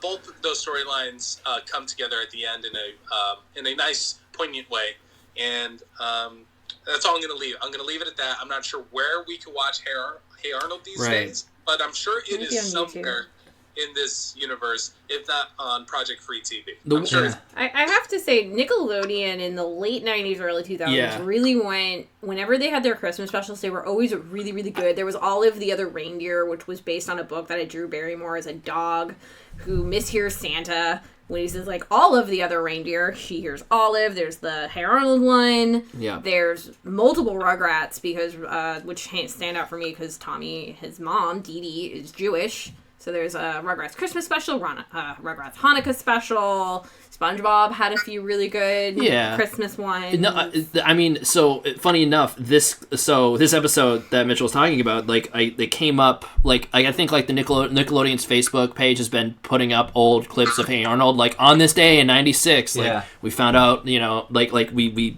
Both of those storylines come together at the end in a nice, poignant way. And That's all I'm going to leave. I'm going to leave it at that. I'm not sure where we can watch Hey Arnold these days, but I'm sure it Maybe is on somewhere in this universe, if not on Project Free TV. The- Sure Yeah. I have to say, Nickelodeon in the late 90s, early 2000s really went, whenever they had their Christmas specials, they were always really, really good. There was Olive the Other Reindeer, which was based on a book that had Drew Barrymore as a dog who mishears Santa. When he says, like, Olive the Other Reindeer, she hears Olive. There's the Hey Arnold one. Yeah. There's multiple Rugrats, because which stand out for me because Tommy, his mom, Dee Dee, is Jewish. So there's a Rugrats Christmas special, Rugrats Hanukkah special. SpongeBob had a few really good Christmas ones. No, I mean, so funny enough, this episode that Mitchell was talking about, like, they came up, like, I think, like, the Nickelodeon's Facebook page has been putting up old clips of Hey Arnold, like, on this day in '96, like, we found out, you know, like we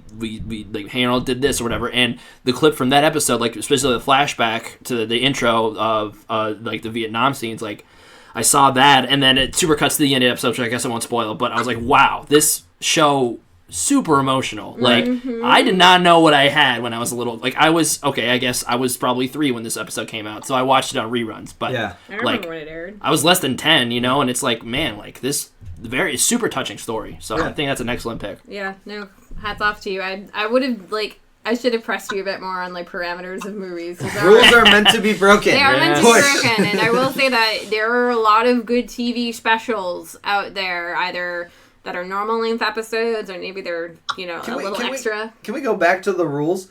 like, Hey Arnold did this or whatever, and the clip from that episode, like, especially the flashback to the intro of, like, the Vietnam scenes, like, I saw that, and then it super cuts to the end of the episode, which I guess I won't spoil, but I was like, wow, this show, super emotional. Like, I did not know what I had when I was a little, like, I guess I was probably 3 when this episode came out, so I watched it on reruns, but, I remember when it aired. I was less than 10, you know, and it's like, man, like, this very super touching story, so I think that's an excellent pick. Yeah, no, hats off to you. I would have, like, I should have pressed you a bit more on, like, parameters of movies. Rules are meant to be broken. They are meant to be broken, and I will say that there are a lot of good TV specials out there, either that are normal length episodes, or maybe they're, you know, a little extra. Can we go back to the rules?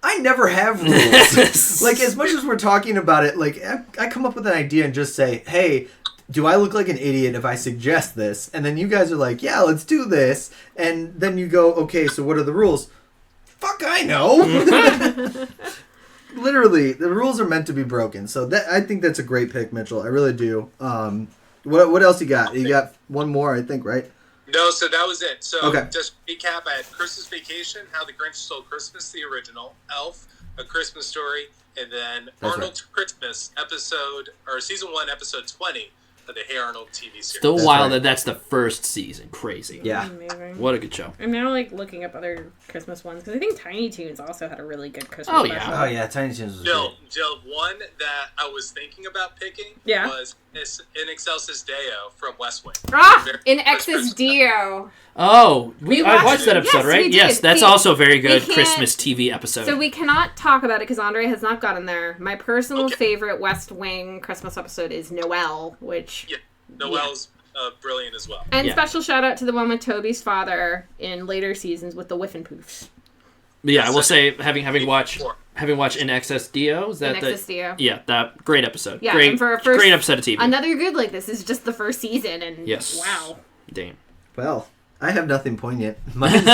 I never have rules. Like, as much as we're talking about it, like, I come up with an idea and just say, hey, do I look like an idiot if I suggest this? And then you guys are like, yeah, let's do this. And then you go, okay, so what are the rules? Fuck, I know. Literally, the rules are meant to be broken. So I think that's a great pick, Mitchell. I really do. What else you got? You got one more, I think, right? No, so that was it. So okay. Just recap, I had Christmas Vacation, How the Grinch Stole Christmas, the original, Elf, A Christmas Story, and then Arnold's Christmas season 1, episode 20 of the Hey Arnold TV series. Still wild that that's the first season. Crazy. Yeah. Amazing. What a good show. I'm now, like, looking up other Christmas ones, because I think Tiny Toons also had a really good Christmas special. Oh, yeah, Tiny Toons was Jill, one that I was thinking about picking was In Excelsis Deo from West Wing. In Excelsis Deo. Oh, I watched that episode, right? Yes, that's also a very good Christmas TV episode. So we cannot talk about it because Andre has not gotten there. My personal favorite West Wing Christmas episode is Noel, which... Yeah, Noel's brilliant as well. And special shout out to the one with Toby's father in later seasons with the Whiffin' Poofs. Yeah, I will say, having watched In Excess Dio, is that Dio. Yeah, that great episode. Yeah, great, and for a first, great episode of TV. Another good, like, this is just the first season, and wow. Damn. Well, I have nothing poignant. Mine's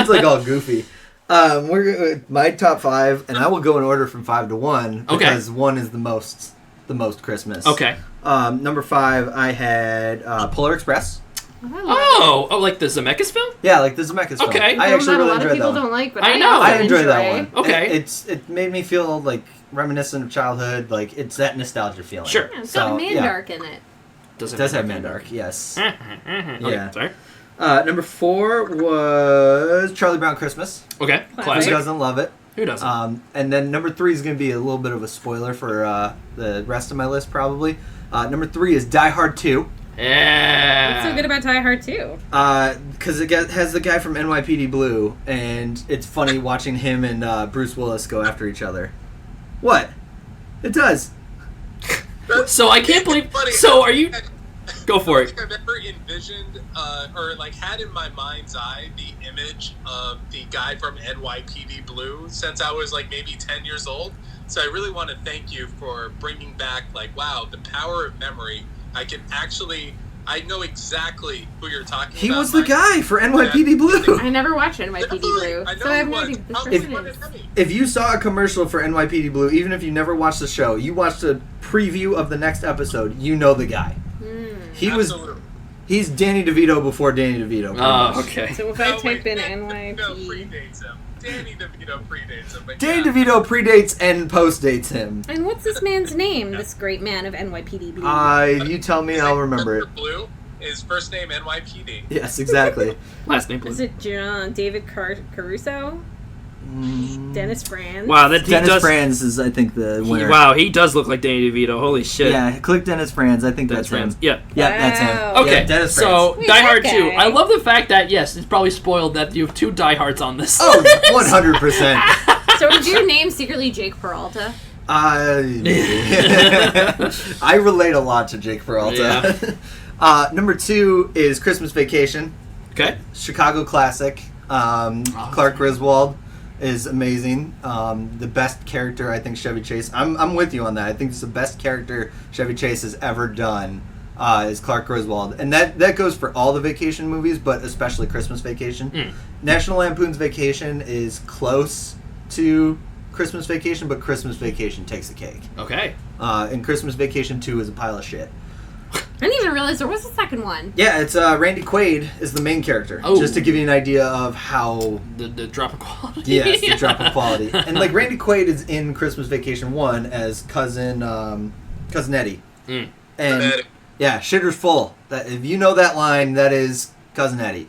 like all goofy. We're my top 5, and I will go in order from 5 to 1 because 1 is the most Christmas. Okay. Number 5, I had Polar Express. Like the Zemeckis film? Yeah, like the Zemeckis film. Okay. I actually really enjoyed that one. A lot of people don't like, but I know. I enjoy that one. Okay. It made me feel like reminiscent of childhood. Like it's that nostalgia feeling. Sure. Yeah, it's got Mandark in it. It does have Mandark. Yes. Yeah. Sorry. Number 4 was Charlie Brown Christmas. Okay. Classic. Who doesn't love it? Who doesn't? And then number 3 is going to be a little bit of a spoiler for the rest of my list, probably. Number 3 is Die Hard 2. Yeah. What's so good about Die Hard 2? Because it has the guy from NYPD Blue, and it's funny watching him and Bruce Willis go after each other. What? It does. So I can't believe... So are you... Go for it. I've ever envisioned, or like had in my mind's eye, the image of the guy from NYPD Blue since I was like maybe 10 years old. So I really want to thank you for bringing back, like, wow, the power of memory. I know exactly who you're talking about. He was the guy for NYPD Blue. I never watched NYPD Blue, so I have no idea who this person is. If you saw a commercial for NYPD Blue, even if you never watched the show, you watched a preview of the next episode, you know the guy. He's Danny DeVito before Danny DeVito. Oh, okay. So if I type in NYPD... predates him. Danny DeVito predates him. Danny DeVito predates and postdates him. And what's this man's name, this great man of NYPD Blue? You tell me, I'll remember it. Blue, his first name NYPD. Yes, exactly. Last name, please. Is it David Caruso? Dennis Franz. Wow, Dennis Franz is, I think, the winner. Wow, he does look like Danny DeVito. Holy shit. Yeah, click Dennis Franz. I think Dennis that's Franz. him. Yeah. Yeah, that's him. Okay, Yeah, Dennis so Wait, Die Hard that 2. guy. I love the fact that, yes, it's probably spoiled that you have 2 diehards on this. Oh, 100%. So did your name secretly Jake Peralta? I relate a lot to Jake Peralta. Number 2 is Christmas Vacation. Okay. Chicago classic. Clark Griswold is amazing. The best character, I think, Chevy Chase. I'm with you on that. I think it's the best character Chevy Chase has ever done. Is Clark Griswold, and that goes for all the vacation movies, but especially Christmas Vacation. National Lampoon's Vacation is close to Christmas Vacation, but Christmas Vacation takes the cake. Okay. And Christmas Vacation 2 is a pile of shit. I didn't even realize there was a second one. Yeah, it's Randy Quaid is the main character. Oh. Just to give you an idea of how The drop in quality. yes, the drop in quality. And like Randy Quaid is in Christmas Vacation 1 as cousin Eddie. And Eddie. yeah, shitter's full. That if you know that line, that is Cousin Eddie.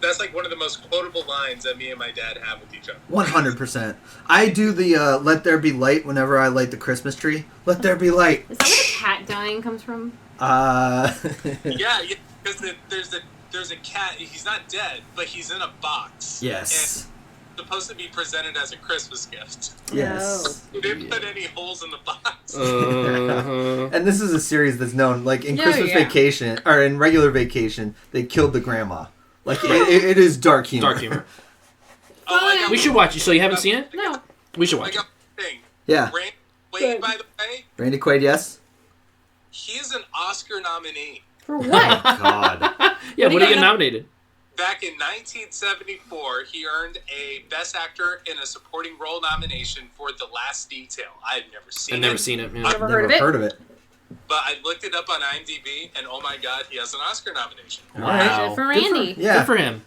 That's like one of the most quotable lines that me and my dad have with each other. 100%. I do the "Let there be light" whenever I light the Christmas tree. Let there be light. Is that where the cat dying comes from? Yeah, because there's a cat. He's not dead, but he's in a box. Yes. And supposed to be presented as a Christmas gift. Yes. They didn't put any holes in the box. And this is a series that's known, like in Yeah, Christmas yeah. Vacation, or in regular Vacation, they killed the grandma. Like, it is dark humor. Dark humor. Oh, I got We should watch it. So you haven't seen it? No. We should I watch it. got one thing. Yeah. Randy Quaid, by the way, Randy Quaid, yes? he is an Oscar nominee. For what? God. Yeah, what What do did you he get got? nominated? Back in 1974, he earned a Best Actor in a Supporting Role nomination for The Last Detail. I've never seen I've it. never seen it. Yeah. Never heard of it? But I looked it up on IMDb, and oh my god, he has an Oscar nomination. Wow. Good for Randy. Yeah. Good for him.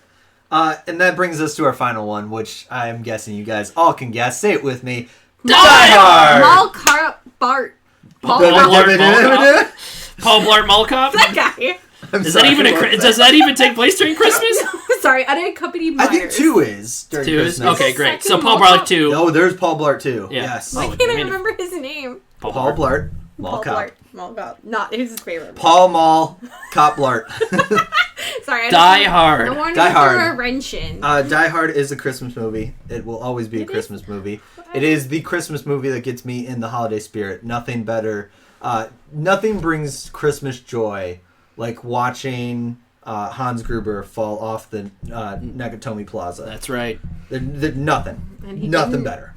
And that brings us to our final one, which I'm guessing you guys all can guess. Say it with me. Die Hard! Bart. Paul Paul Blart Mall Paul Blart Mall Cop? That guy. Does that even does that even take place during Christmas? Sorry, unaccompanied I Myers. think 2 is during 2 is? Christmas. Okay, great. So Second Paul Mall Blart Cop. 2. Oh, there's Paul Blart too. Yeah. Yes. Why Oh, can't I mean- remember his name? Paul Blart. Mall Paul Cop. Blart. Mall Cop. Not his favorite. Paul Mall Cop Blart. Sorry. I Die just- Hard. I wanted Die to throw Hard. a wrench in. Die Hard is a Christmas movie. It will always be a Christmas movie. It is the Christmas movie that gets me in the holiday spirit. Nothing better. Nothing brings Christmas joy like watching Hans Gruber fall off the Nakatomi Plaza. That's right. There's nothing. And he Nothing didn't- better.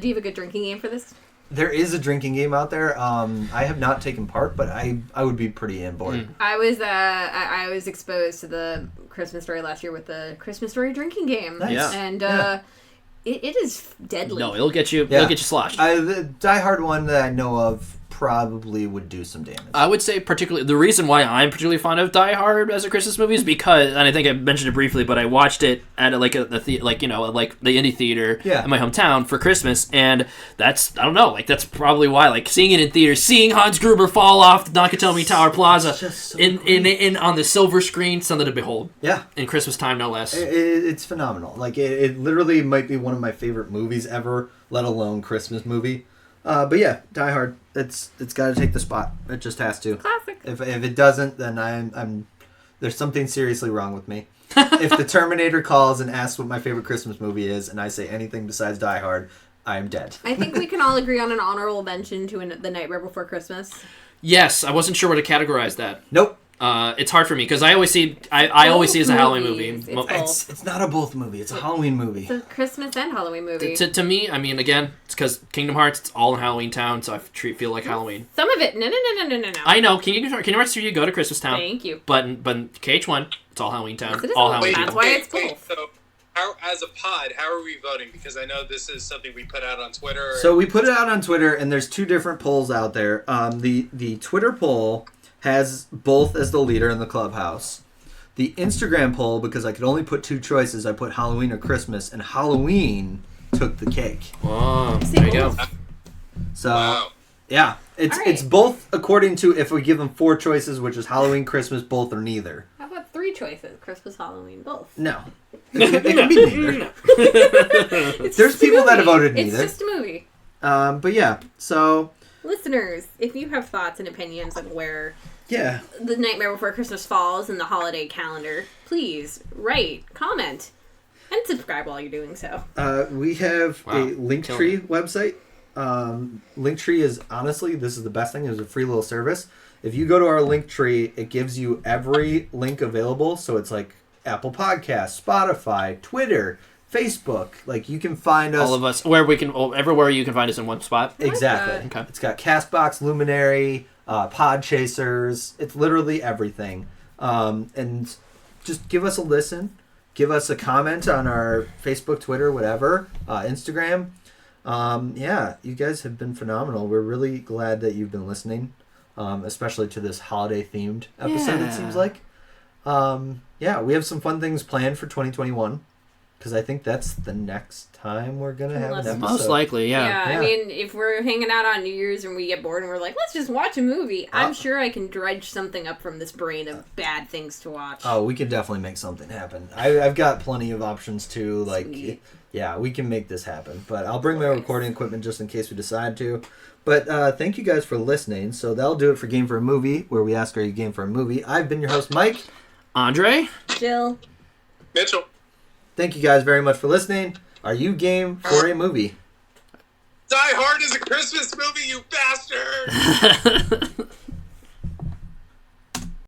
Do you have a good drinking game for this? There is a drinking game out there. I have not taken part, but I would be pretty in board. I was exposed to the Christmas Story last year with the Christmas Story drinking game. Nice. Yeah. And Yeah. it is deadly. No, it'll get you. Yeah. It'll get you sloshed. The Die Hard one that I know of probably would do some damage. I would say particularly the reason why I'm particularly fond of Die Hard as a Christmas movie is because, and I think I mentioned it briefly, but I watched it at the indie theater in my hometown for Christmas, and that's that's probably why seeing it in theaters, seeing Hans Gruber fall off the Nakatomi Tower Plaza just so in on the silver screen, something to behold. Yeah. In Christmas time, no less. It's phenomenal. It literally might be one of my favorite movies ever, let alone Christmas movie. But yeah, Die Hard. It's got to take the spot. It just has to. Classic. If it doesn't, then I'm there's something seriously wrong with me. If the Terminator calls and asks what my favorite Christmas movie is, and I say anything besides Die Hard, I am dead. I think we can all agree on an honorable mention to The Nightmare Before Christmas. Yes, I wasn't sure where to categorize that. Nope. It's hard for me because I always see I always see it as a Halloween movie. Movies. It's It's not a both movie. It's a Halloween movie. It's a Christmas and Halloween movie. To me, I mean, again, it's because Kingdom Hearts, it's all in Halloween Town, so I feel like Halloween. Some of it. No. I know. Kingdom Hearts 3, you go to Christmas Town. Thank you. But KH1, it's all Halloween Town. Yes, it is all all Halloween That's Town. why it's both. So, as a pod, how are we voting? Because I know this is something we put out on Twitter. So we put it out on Twitter, and there's 2 different polls out there. The Twitter poll has both as the leader in the clubhouse. The Instagram poll, because I could only put 2 choices, I put Halloween or Christmas, and Halloween took the cake. Oh, there you go. So, Wow. yeah, All right. it's both according to if we give them 4 choices, which is Halloween, Christmas, both or neither. How about 3 three choices: Christmas, Halloween, both. No. It can be neither. There's people that have voted neither. It's just a movie. But yeah, so... Listeners, if you have thoughts and opinions on where Yeah. The Nightmare Before Christmas falls in the holiday calendar, please write, comment, and subscribe while you're doing so. We have a Linktree website. Linktree is, honestly, this is the best thing. It's a free little service. If you go to our Linktree, it gives you every link available. So it's like Apple Podcasts, Spotify, Twitter, Facebook. Like, you can find us. All of us, everywhere you can find us in one spot. Exactly. Okay. It's got Castbox, Luminary, Podchasers. It's literally everything. And just give us a listen. Give us a comment on our Facebook, Twitter, whatever, Instagram. Yeah, you guys have been phenomenal. We're really glad that you've been listening, especially to this holiday-themed episode, it seems like. Yeah, we have some fun things planned for 2021. Because I think that's the next time we're going to have an episode. Most likely, yeah. I mean, if we're hanging out on New Year's and we get bored and we're like, let's just watch a movie, I'm sure I can dredge something up from this brain of bad things to watch. Oh, we can definitely make something happen. I've got plenty of options, too. Like, Sweet. yeah, we can make this happen. But I'll bring my recording equipment just in case we decide to. But thank you guys for listening. So that'll do it for Game for a Movie, where we ask, are you game for a movie? I've been your host, Mike. Andre? Jill. Mitchell. Thank you guys very much for listening. Are you game for a movie? Die Hard is a Christmas movie, you bastard!